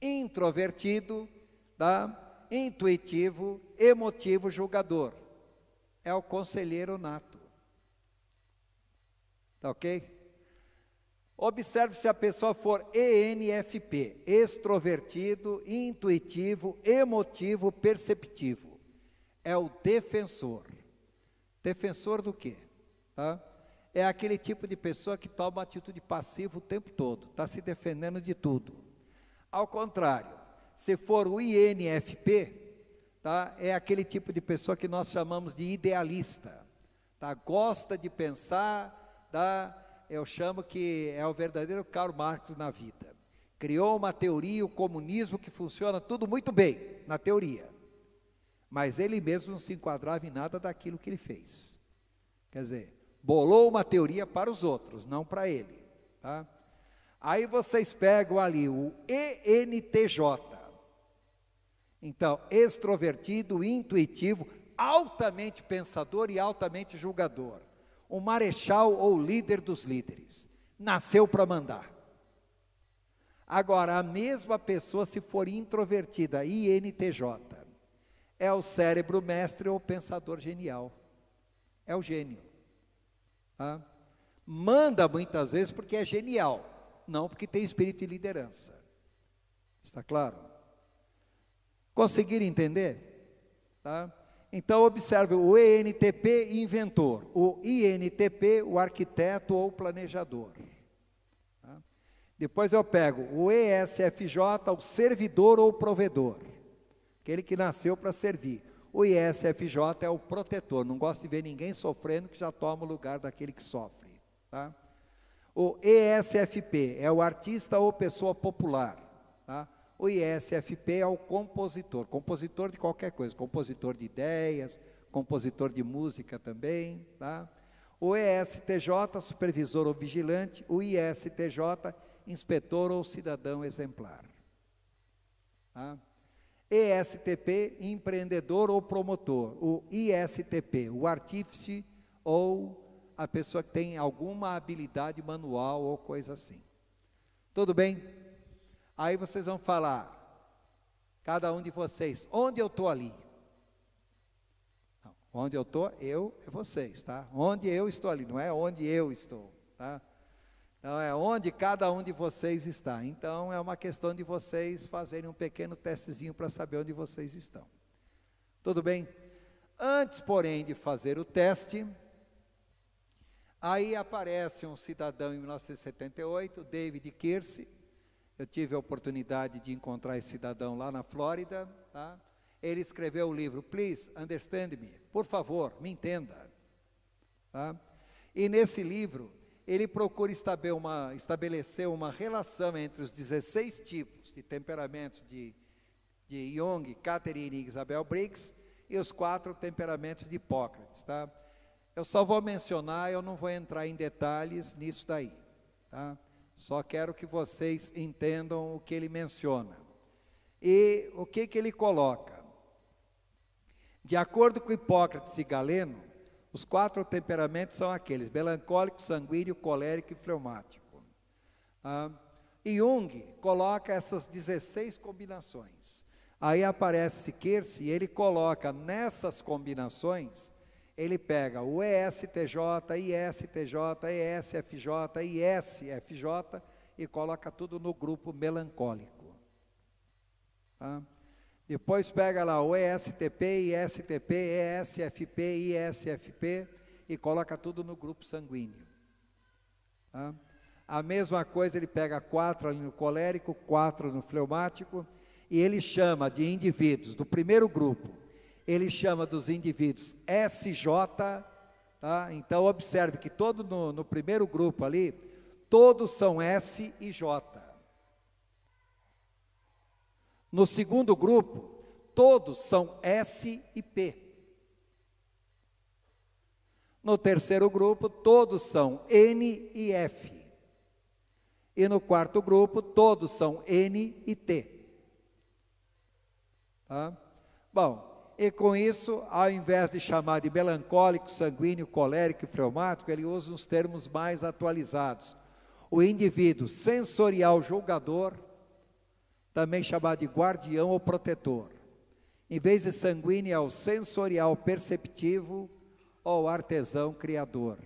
Introvertido, tá? Intuitivo, emotivo, julgador. É o conselheiro nato. Tá ok? Observe se a pessoa for ENFP, extrovertido, intuitivo, emotivo, perceptivo. É o defensor. Defensor do quê? Tá? É aquele tipo de pessoa que toma atitude passiva o tempo todo, está se defendendo de tudo. Ao contrário, se for o INFP, tá? É aquele tipo de pessoa que nós chamamos de idealista. Tá? Gosta de pensar, tá? Eu chamo que é o verdadeiro Karl Marx na vida. Criou uma teoria, o comunismo, que funciona tudo muito bem, na teoria. Mas ele mesmo não se enquadrava em nada daquilo que ele fez. Quer dizer, bolou uma teoria para os outros, não para ele. Tá? Aí vocês pegam ali o ENTJ. Então, extrovertido, intuitivo, altamente pensador e altamente julgador. O marechal ou líder dos líderes. Nasceu para mandar. Agora, a mesma pessoa, se for introvertida, INTJ, é o cérebro mestre ou pensador genial. É o gênio. Tá? Manda muitas vezes porque é genial, não porque tem espírito de liderança. Está claro? Conseguiram entender? Tá? Então, observe o ENTP, inventor, o INTP, o arquiteto ou planejador. Tá? Depois eu pego o ESFJ, o servidor ou provedor, aquele que nasceu para servir. O ISFJ é o protetor, não gosta de ver ninguém sofrendo, que já toma o lugar daquele que sofre. Tá? O ESFP é o artista ou pessoa popular. Tá? O ISFP é o compositor, compositor de qualquer coisa, compositor de ideias, compositor de música também. Tá? O ESTJ, supervisor ou vigilante. O ISTJ, inspetor ou cidadão exemplar. Tá? ESTP, empreendedor ou promotor. O ISTP, o artífice ou a pessoa que tem alguma habilidade manual ou coisa assim. Tudo bem? Aí vocês vão falar, cada um de vocês, onde eu estou ali? Não, onde eu estou, é vocês, tá? Onde eu estou ali, não é onde eu estou, tá? Então, é onde cada um de vocês está. Então, é uma questão de vocês fazerem um pequeno testezinho para saber onde vocês estão. Tudo bem? Antes, porém, de fazer o teste, aí aparece um cidadão em 1978, David Kirsch. Eu tive a oportunidade de encontrar esse cidadão lá na Flórida. Tá? Ele escreveu o livro, Please Understand Me. Por favor, me entenda. Tá? E nesse livro, ele procura estabelecer uma relação entre os 16 tipos de temperamentos de Jung, Catherine e Isabel Briggs e os 4 temperamentos de Hipócrates. Tá? Eu só vou mencionar, eu não vou entrar em detalhes nisso daí. Tá? Só quero que vocês entendam o que ele menciona. E o que ele coloca? De acordo com Hipócrates e Galeno, os 4 temperamentos são aqueles: melancólico, sanguíneo, colérico e fleumático. E Jung coloca essas 16 combinações. Aí aparece Kirsch e ele coloca nessas combinações, ele pega o ESTJ, ISTJ, ESFJ, ISFJ e coloca tudo no grupo melancólico. Tá? Depois pega lá o ESTP, ISTP, ESFP, ISFP e coloca tudo no grupo sanguíneo. Tá? A mesma coisa, ele pega 4 ali no colérico, 4 no fleumático e ele chama de indivíduos do primeiro grupo. Ele chama dos indivíduos SJ, tá? Então observe que todo no primeiro grupo ali, todos são S e J. No segundo grupo, todos são S e P. No terceiro grupo, todos são N e F. E no quarto grupo, todos são N e T. Tá? Bom, e com isso, ao invés de chamar de melancólico, sanguíneo, colérico e fleumático, ele usa os termos mais atualizados. O indivíduo sensorial julgador, também chamado de guardião ou protetor. Em vez de sanguíneo, é o sensorial perceptivo ou artesão criador.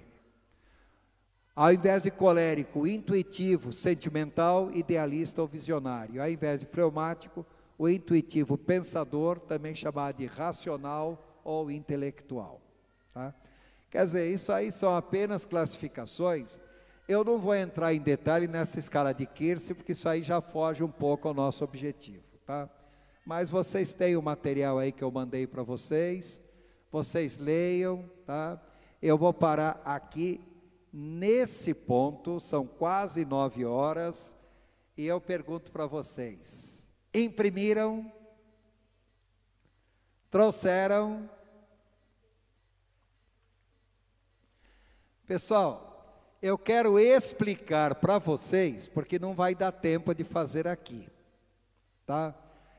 Ao invés de colérico, intuitivo, sentimental, idealista ou visionário. Ao invés de fleumático, o intuitivo pensador, também chamado de racional ou intelectual. Tá? Quer dizer, isso aí são apenas classificações. Eu não vou entrar em detalhe nessa escala de Kirsch, porque isso aí já foge um pouco ao nosso objetivo, tá? Mas vocês têm o material aí que eu mandei para vocês, vocês leiam, tá? Eu vou parar aqui nesse ponto, são quase 9 horas, e eu pergunto para vocês, imprimiram? Trouxeram? Pessoal, eu quero explicar para vocês, porque não vai dar tempo de fazer aqui, tá?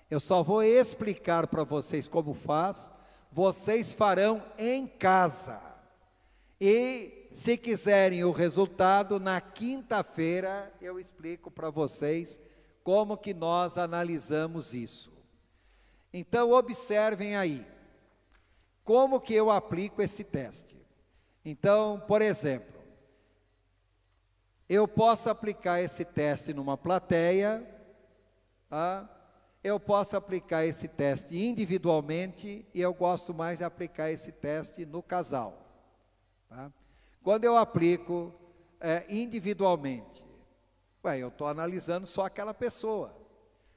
Eu só vou explicar para vocês como faz, vocês farão em casa. E se quiserem o resultado, na quinta-feira eu explico para vocês como que nós analisamos isso. Então observem aí, como que eu aplico esse teste. Então, por exemplo, eu posso aplicar esse teste numa plateia, tá? Eu posso aplicar esse teste individualmente e eu gosto mais de aplicar esse teste no casal. Tá? Quando eu aplico individualmente, eu estou analisando só aquela pessoa.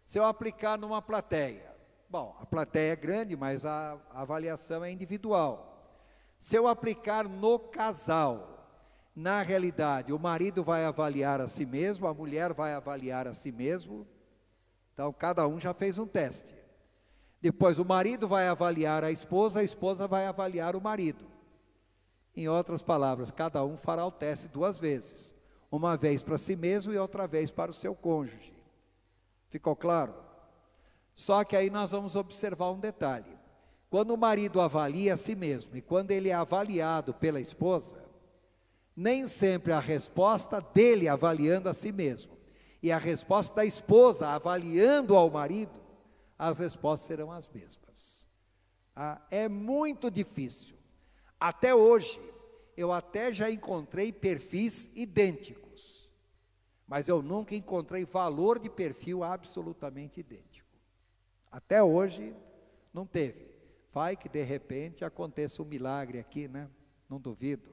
Se eu aplicar numa plateia, bom, a plateia é grande, mas a avaliação é individual. Se eu aplicar no casal, na realidade, o marido vai avaliar a si mesmo, a mulher vai avaliar a si mesmo. Então, cada um já fez um teste. Depois, o marido vai avaliar a esposa vai avaliar o marido. Em outras palavras, cada um fará o teste 2 vezes. Uma vez para si mesmo e outra vez para o seu cônjuge. Ficou claro? Só que aí nós vamos observar um detalhe. Quando o marido avalia a si mesmo e quando ele é avaliado pela esposa, nem sempre a resposta dele avaliando a si mesmo e a resposta da esposa avaliando ao marido, as respostas serão as mesmas. É muito difícil. Até hoje, eu até já encontrei perfis idênticos, mas eu nunca encontrei valor de perfil absolutamente idêntico. Até hoje, não teve. Vai que de repente aconteça um milagre aqui, né? Não duvido.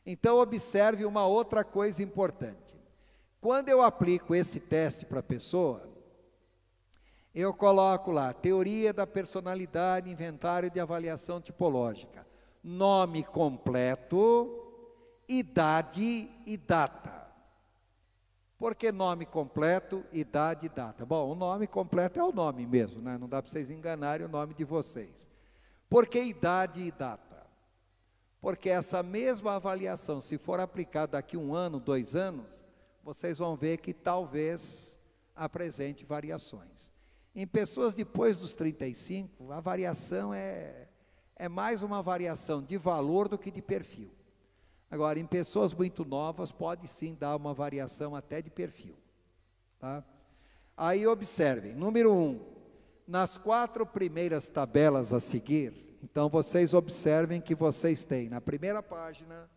Então, observe uma outra coisa importante. Quando eu aplico esse teste para a pessoa, eu coloco lá, teoria da personalidade, inventário de avaliação tipológica. Nome completo, idade e data. Por que nome completo, idade e data? Bom, o nome completo é o nome mesmo, né? Não dá para vocês enganarem o nome de vocês. Por que idade e data? Porque essa mesma avaliação, se for aplicada daqui 1 ano, 2 anos, vocês vão ver que talvez apresente variações. Em pessoas depois dos 35, a variação é mais uma variação de valor do que de perfil. Agora, em pessoas muito novas, pode sim dar uma variação até de perfil. Tá? Aí observem, número 1, nas 4 primeiras tabelas a seguir, então vocês observem que vocês têm na primeira página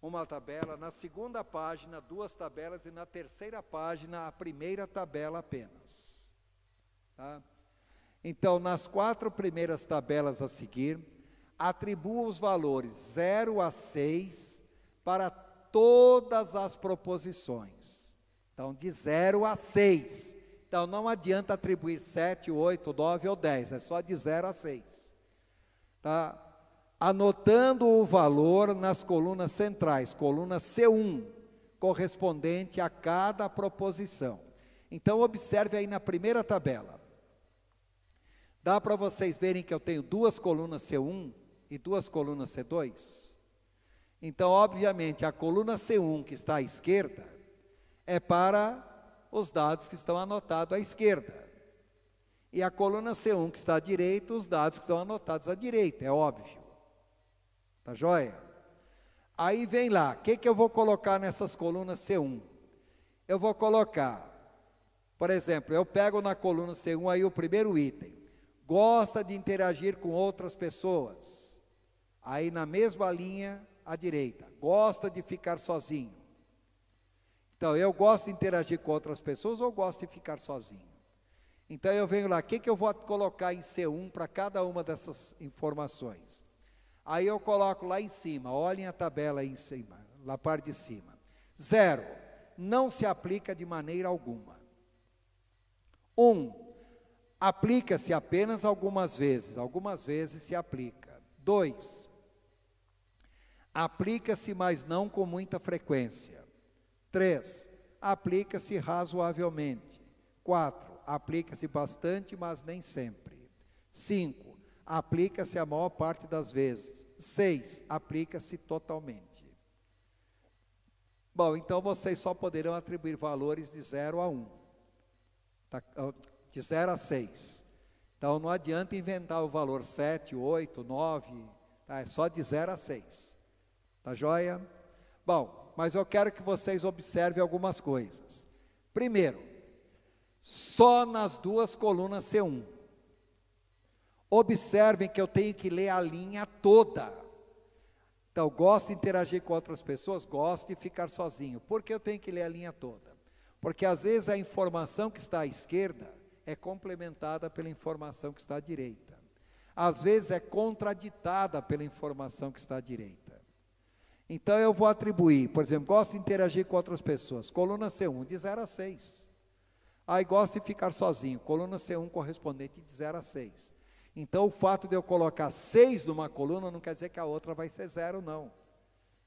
uma tabela, na segunda página 2 tabelas e na terceira página a primeira tabela apenas. Tá? Então, nas 4 primeiras tabelas a seguir, atribua os valores 0 a 6 para todas as proposições. Então, de 0 a 6. Então, não adianta atribuir 7, 8, 9 ou 10, é só de 0 a 6. Tá? Anotando o valor nas colunas centrais, coluna C1, correspondente a cada proposição. Então, observe aí na primeira tabela. Dá para vocês verem que eu tenho duas colunas C1 e duas colunas C2? Então, obviamente, a coluna C1 que está à esquerda é para os dados que estão anotados à esquerda. E a coluna C1 que está à direita, os dados que estão anotados à direita, é óbvio. Tá joia? Aí vem lá, o que eu vou colocar nessas colunas C1? Eu vou colocar, por exemplo, eu pego na coluna C1 aí o primeiro item. Gosta de interagir com outras pessoas. Aí na mesma linha, à direita. Gosta de ficar sozinho. Então, eu gosto de interagir com outras pessoas ou gosto de ficar sozinho? Então, eu venho lá, o que eu vou colocar em C1 para cada uma dessas informações? Aí eu coloco lá em cima, olhem a tabela aí em cima, na parte de cima. 0, não se aplica de maneira alguma. 1, aplica-se apenas algumas vezes se aplica. 2, aplica-se, mas não com muita frequência. 3, aplica-se razoavelmente. 4, aplica-se bastante, mas nem sempre. 5, aplica-se a maior parte das vezes. 6, aplica-se totalmente. Bom, então vocês só poderão atribuir valores de 0 a 1. De 0 a 6. Então não adianta inventar o valor 7, 8, 9, tá? É só de 0 a 6. Tá joia? Bom, mas eu quero que vocês observem algumas coisas. Primeiro, só nas duas colunas C1. Observem que eu tenho que ler a linha toda. Então, gosto de interagir com outras pessoas, gosto de ficar sozinho. Por que eu tenho que ler a linha toda? Porque às vezes a informação que está à esquerda é complementada pela informação que está à direita. Às vezes é contraditada pela informação que está à direita. Então eu vou atribuir, por exemplo, gosto de interagir com outras pessoas, coluna C1 de 0 a 6. Aí gosto de ficar sozinho, coluna C1 correspondente de 0 a 6. Então o fato de eu colocar 6 numa coluna não quer dizer que a outra vai ser 0, não.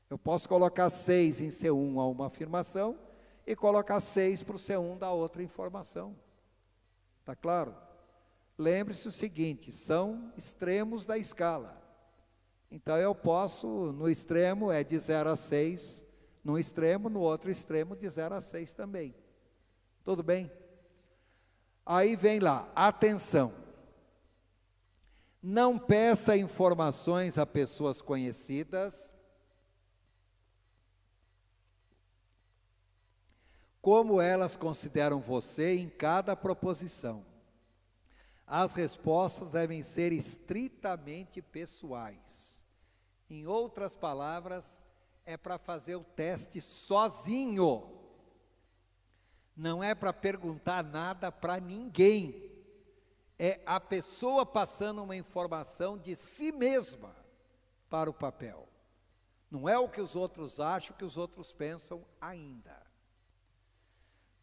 Eu posso colocar 6 em C1 a uma afirmação e colocar 6 para o C1 da outra informação. Está claro? Lembre-se o seguinte, são extremos da escala. Então eu posso, no extremo é de 0 a 6, no extremo, no outro extremo de 0 a 6 também. Tudo bem? Aí vem lá, atenção. Não peça informações a pessoas conhecidas, como elas consideram você em cada proposição. As respostas devem ser estritamente pessoais. Em outras palavras, é para fazer o teste sozinho. Não é para perguntar nada para ninguém. É a pessoa passando uma informação de si mesma para o papel. Não é o que os outros acham, o que os outros pensam ainda.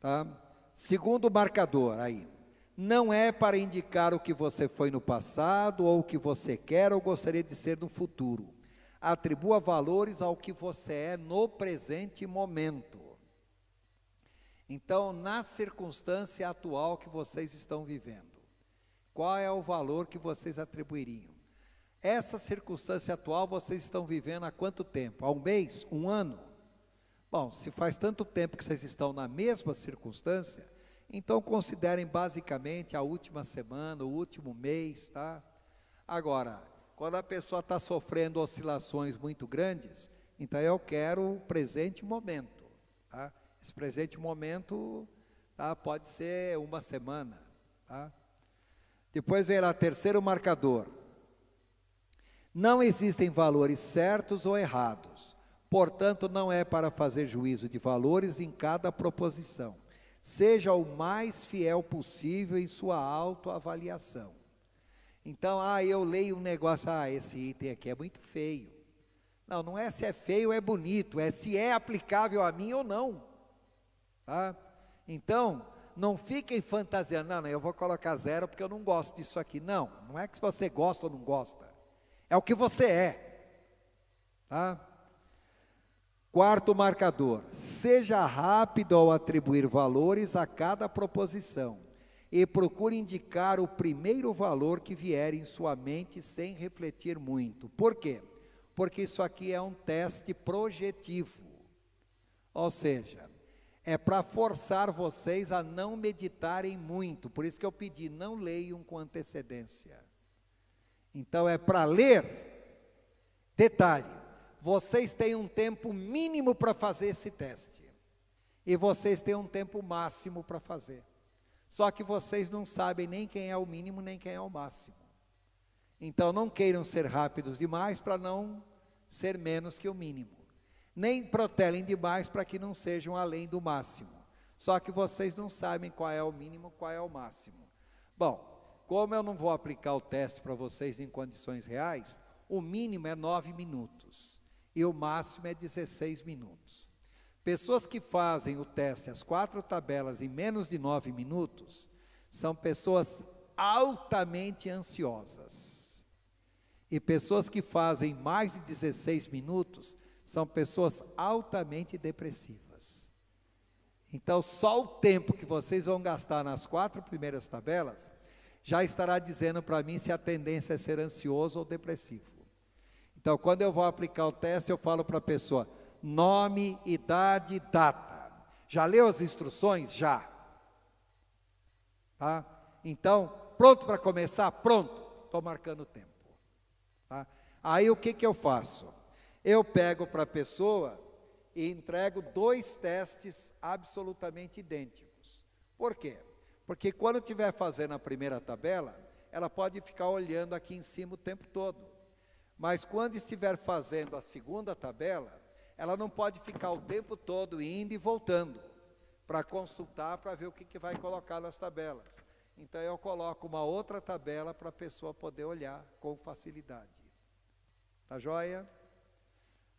Tá? Segundo marcador aí, não é para indicar o que você foi no passado, ou o que você quer ou gostaria de ser no futuro. Atribua valores ao que você é no presente momento. Então, na circunstância atual que vocês estão vivendo, qual é o valor que vocês atribuiriam? Essa circunstância atual vocês estão vivendo há quanto tempo? Há um mês? Um ano? Bom, se faz tanto tempo que vocês estão na mesma circunstância, então considerem basicamente a última semana, o último mês, tá? Agora, quando a pessoa está sofrendo oscilações muito grandes, então eu quero o presente momento, tá? Esse presente momento, tá, pode ser uma semana, tá? Depois vem lá, terceiro marcador. Não existem valores certos ou errados, portanto não é para fazer juízo de valores em cada proposição. Seja o mais fiel possível em sua autoavaliação. Então, eu leio um negócio, esse item aqui é muito feio. Não, não é se é feio ou é bonito, é se é aplicável a mim ou não. Tá? Então, não fiquem fantasiando, não, eu vou colocar 0 porque eu não gosto disso aqui. Não, não é que você gosta ou não gosta, é o que você é. Tá? Quarto marcador, seja rápido ao atribuir valores a cada proposição e procure indicar o primeiro valor que vier em sua mente sem refletir muito. Por quê? Porque isso aqui é um teste projetivo, ou seja, é para forçar vocês a não meditarem muito, por isso que eu pedi, não leiam com antecedência. Então é para ler. Detalhe, vocês têm um tempo mínimo para fazer esse teste, e vocês têm um tempo máximo para fazer, só que vocês não sabem nem quem é o mínimo, nem quem é o máximo. Então não queiram ser rápidos demais para não ser menos que o mínimo, nem protelem demais para que não sejam além do máximo, só que vocês não sabem qual é o mínimo, qual é o máximo. Bom, como eu não vou aplicar o teste para vocês em condições reais, o mínimo é 9 minutos e o máximo é 16 minutos. Pessoas que fazem o teste, as 4 tabelas, em menos de 9 minutos, são pessoas altamente ansiosas. E pessoas que fazem mais de 16 minutos, são pessoas altamente depressivas. Então, só o tempo que vocês vão gastar nas 4 primeiras tabelas, já estará dizendo para mim se a tendência é ser ansioso ou depressivo. Então, quando eu vou aplicar o teste, eu falo para a pessoa, nome, idade, data. Já leu as instruções? Já. Tá? Então, pronto para começar? Pronto. Estou marcando o tempo. Tá? Aí, o que eu faço? Eu pego para a pessoa e entrego 2 testes absolutamente idênticos. Por quê? Porque quando estiver fazendo a primeira tabela, ela pode ficar olhando aqui em cima o tempo todo. Mas quando estiver fazendo a segunda tabela, ela não pode ficar o tempo todo indo e voltando, para consultar, para ver o que vai colocar nas tabelas. Então eu coloco uma outra tabela para a pessoa poder olhar com facilidade. Tá joia?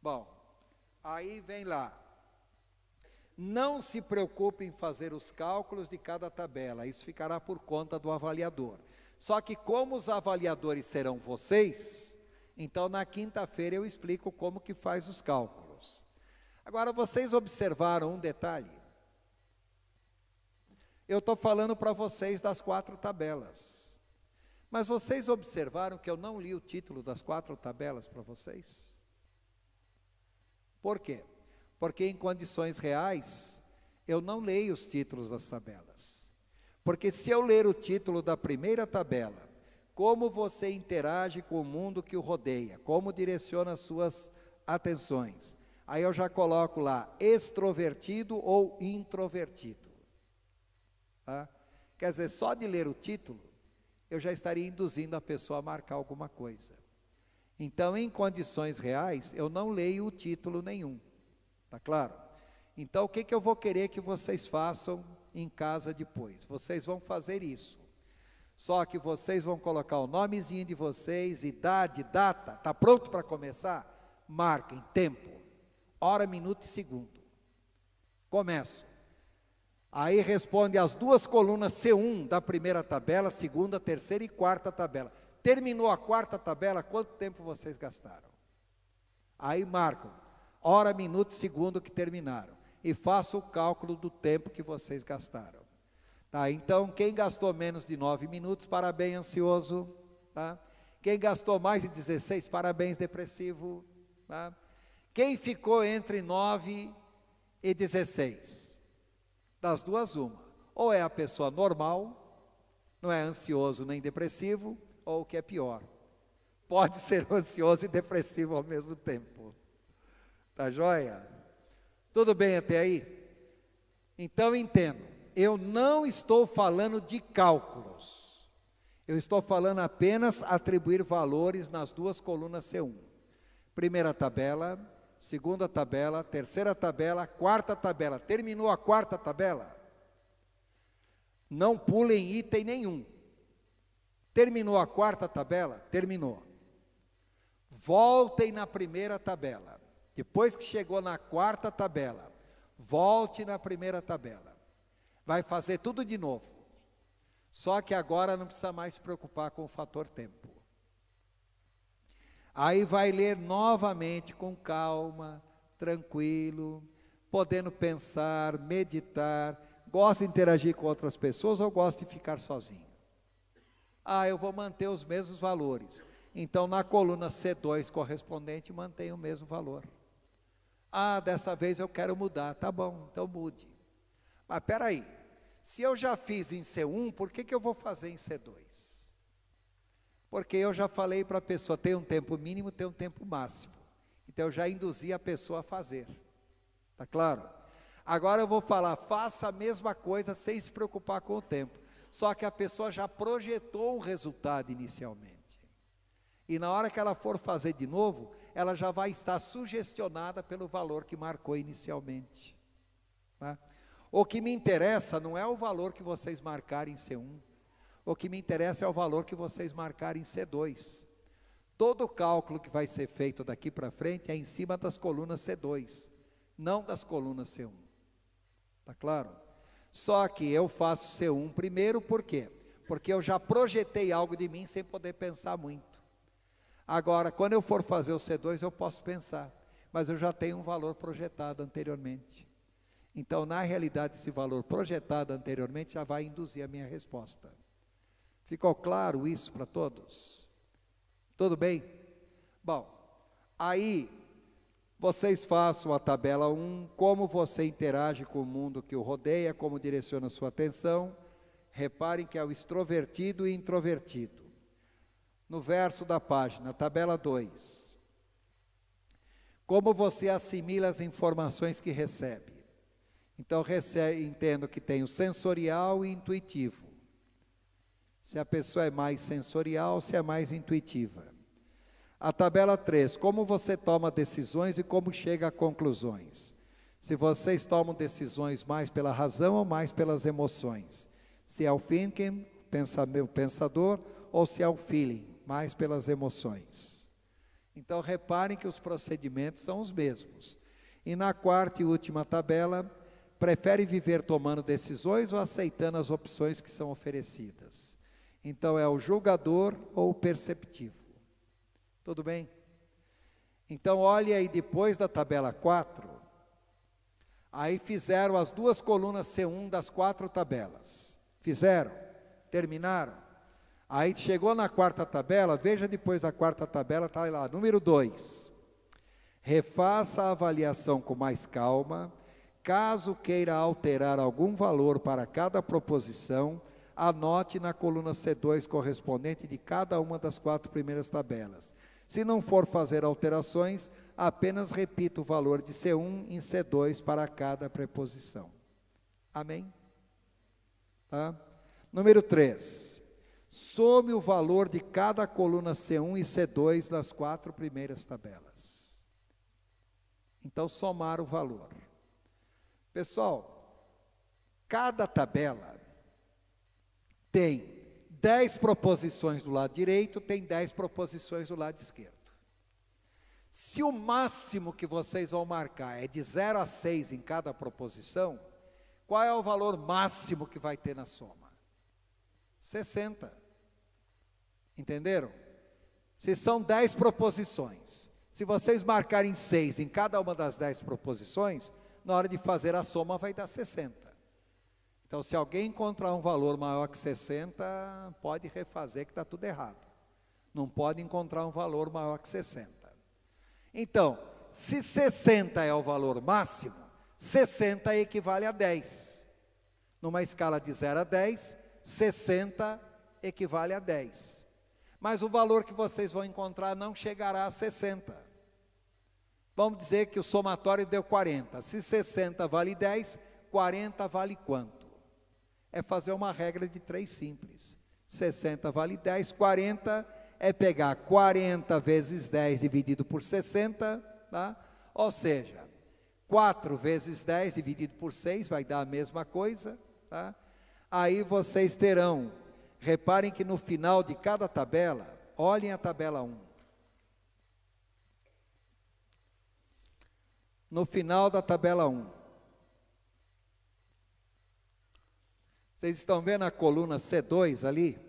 Bom, aí vem lá. Não se preocupe em fazer os cálculos de cada tabela, isso ficará por conta do avaliador. Só que como os avaliadores serão vocês, então na quinta-feira eu explico como que faz os cálculos. Agora, vocês observaram um detalhe? Eu estou falando para vocês das 4 tabelas, mas vocês observaram que eu não li o título das 4 tabelas para vocês? Por quê? Porque em condições reais, eu não leio os títulos das tabelas. Porque se eu ler o título da primeira tabela, como você interage com o mundo que o rodeia, como direciona as suas atenções, aí eu já coloco lá, extrovertido ou introvertido. Tá? Quer dizer, só de ler o título, eu já estaria induzindo a pessoa a marcar alguma coisa. Então, em condições reais, eu não leio o título nenhum. Tá claro? Então, o que eu vou querer que vocês façam em casa depois? Vocês vão fazer isso. Só que vocês vão colocar o nomezinho de vocês, idade, data. Tá pronto para começar? Marquem tempo, hora, minuto e segundo. Começo. Aí responde as 2 colunas C1 da primeira tabela, segunda, terceira e quarta tabela. Terminou a 4ª tabela, quanto tempo vocês gastaram? Aí marcam. Hora, minuto e segundo que terminaram. E faça o cálculo do tempo que vocês gastaram. Tá? Então, quem gastou menos de 9 minutos, parabéns, ansioso. Tá? Quem gastou mais de 16, parabéns, depressivo. Tá? Quem ficou entre 9 e 16? Das duas, uma. Ou é a pessoa normal, não é ansioso nem depressivo, ou o que é pior, pode ser ansioso e depressivo ao mesmo tempo. Tá joia? Tudo bem até aí? Então entendo, eu não estou falando de cálculos, eu estou falando apenas atribuir valores nas 2 colunas C1. Primeira tabela, segunda tabela, terceira tabela, 4ª tabela. Terminou a 4ª tabela? Não pulem item nenhum. Terminou a 4ª tabela? Terminou. Voltem na primeira tabela. Depois que chegou na 4ª tabela, volte na primeira tabela. Vai fazer tudo de novo. Só que agora não precisa mais se preocupar com o fator tempo. Aí vai ler novamente com calma, tranquilo, podendo pensar, meditar, gosta de interagir com outras pessoas ou gosta de ficar sozinho? Eu vou manter os mesmos valores. Então, na coluna C2 correspondente, mantenha o mesmo valor. Dessa vez eu quero mudar. Tá bom, então mude. Mas espera aí, se eu já fiz em C1, por que eu vou fazer em C2? Porque eu já falei para a pessoa, tem um tempo mínimo, tem um tempo máximo. Então eu já induzi a pessoa a fazer. Tá claro? Agora eu vou falar, faça a mesma coisa sem se preocupar com o tempo. Só que a pessoa já projetou um resultado inicialmente. E na hora que ela for fazer de novo, ela já vai estar sugestionada pelo valor que marcou inicialmente. Tá? O que me interessa não é o valor que vocês marcarem em C1. O que me interessa é o valor que vocês marcarem em C2. Todo o cálculo que vai ser feito daqui para frente é em cima das colunas C2, não das colunas C1. Tá claro? Só que eu faço C1 primeiro, por quê? Porque eu já projetei algo de mim sem poder pensar muito. Agora, quando eu for fazer o C2, eu posso pensar, mas eu já tenho um valor projetado anteriormente. Então, na realidade, esse valor projetado anteriormente já vai induzir a minha resposta. Ficou claro isso para todos? Tudo bem? Bom, aí vocês façam a tabela 1, como você interage com o mundo que o rodeia, como direciona a sua atenção. Reparem que é o extrovertido e introvertido. No verso da página, tabela 2. Como você assimila as informações que recebe? Então, entendo que tem o sensorial e intuitivo. Se a pessoa é mais sensorial, se é mais intuitiva. A tabela 3, como você toma decisões e como chega a conclusões. Se vocês tomam decisões mais pela razão ou mais pelas emoções. Se é o thinking, pensador, ou se é o feeling, mais pelas emoções. Então, reparem que os procedimentos são os mesmos. E na quarta e última tabela, prefere viver tomando decisões ou aceitando as opções que são oferecidas? Então, é o julgador ou o perceptivo. Tudo bem? Então, olhe aí depois da tabela 4, aí fizeram as duas colunas C1 das 4 tabelas. Fizeram? Terminaram? Aí chegou na quarta tabela, veja depois da quarta tabela, está lá, número 2. Refaça a avaliação com mais calma. Caso queira alterar algum valor para cada proposição, anote na coluna C2 correspondente de cada uma das 4 primeiras tabelas. Se não for fazer alterações, apenas repita o valor de C1 em C2 para cada preposição. Amém? Tá? Número 3. Some o valor de cada coluna C1 e C2 nas 4 primeiras tabelas. Então, somar o valor. Pessoal, cada tabela tem 10 proposições do lado direito, tem 10 proposições do lado esquerdo. Se o máximo que vocês vão marcar é de 0 a 6 em cada proposição, qual é o valor máximo que vai ter na soma? 60. Entenderam? Se são 10 proposições, se vocês marcarem 6 em cada uma das 10 proposições, na hora de fazer a soma vai dar 60. Então, se alguém encontrar um valor maior que 60, pode refazer que está tudo errado. Não pode encontrar um valor maior que 60. Então, se 60 é o valor máximo, 60 equivale a 10. Numa escala de 0 a 10, 60 equivale a 10. Mas o valor que vocês vão encontrar não chegará a 60. Vamos dizer que o somatório deu 40. Se 60 vale 10, 40 vale quanto? É fazer uma regra de 3 simples. 60 vale 10, 40 é pegar 40 vezes 10 dividido por 60, tá? Ou seja, 4 vezes 10 dividido por 6 vai dar a mesma coisa, tá? Aí vocês terão, reparem que no final de cada tabela, olhem a tabela 1. No final da tabela 1, vocês estão vendo a coluna C2 ali?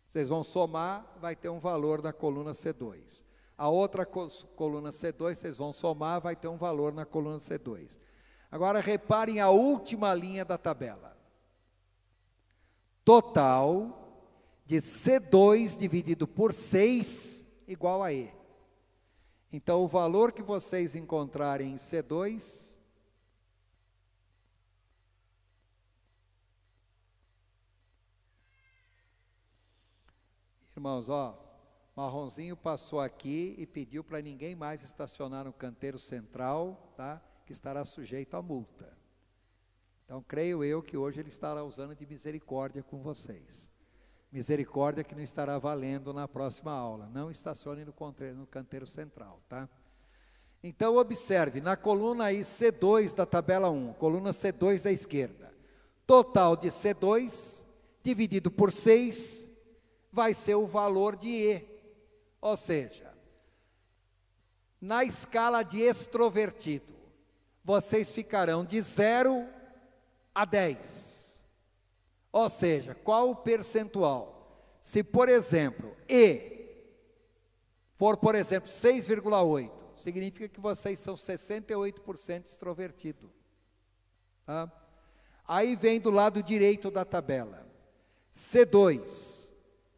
Vocês vão somar, vai ter um valor na coluna C2. A outra coluna C2, vocês vão somar, vai ter um valor na coluna C2. Agora, reparem a última linha da tabela. Total de C2 dividido por 6 igual a E. Então, o valor que vocês encontrarem em C2... Irmãos, ó, Marronzinho passou aqui e pediu para ninguém mais estacionar no canteiro central, tá? Que estará sujeito a multa. Então, creio eu que hoje ele estará usando de misericórdia com vocês. Misericórdia que não estará valendo na próxima aula. Não estacione no canteiro central, tá? Então, observe, na coluna aí C2 da tabela 1, coluna C2 da esquerda, total de C2 dividido por 6 vai ser o valor de E. Ou seja, na escala de extrovertido, vocês ficarão de 0 a 10. Ou seja, qual o percentual? Se, por exemplo, E for, por exemplo, 6,8, significa que vocês são 68% extrovertido. Tá? Aí vem do lado direito da tabela, C2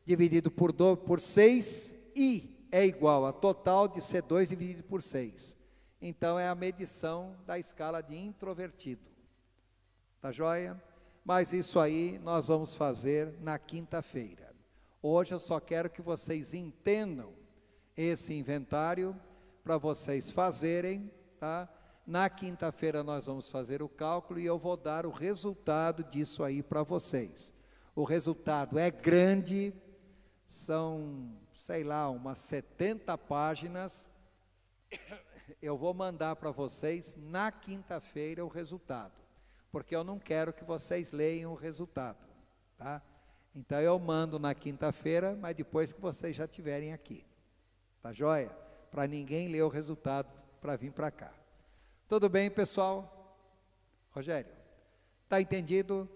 dividido por 6, I é igual a total de C2 dividido por 6. Então, é a medição da escala de introvertido. Tá joia? Mas isso aí nós vamos fazer na quinta-feira. Hoje eu só quero que vocês entendam esse inventário para vocês fazerem, tá? Na quinta-feira nós vamos fazer o cálculo e eu vou dar o resultado disso aí para vocês. O resultado é grande, são, sei lá, umas 70 páginas. Eu vou mandar para vocês na quinta-feira o resultado, porque eu não quero que vocês leiam o resultado, tá? Então eu mando na quinta-feira, mas depois que vocês já estiverem aqui, tá joia? Para ninguém ler o resultado para vir para cá. Tudo bem, pessoal? Rogério, tá entendido?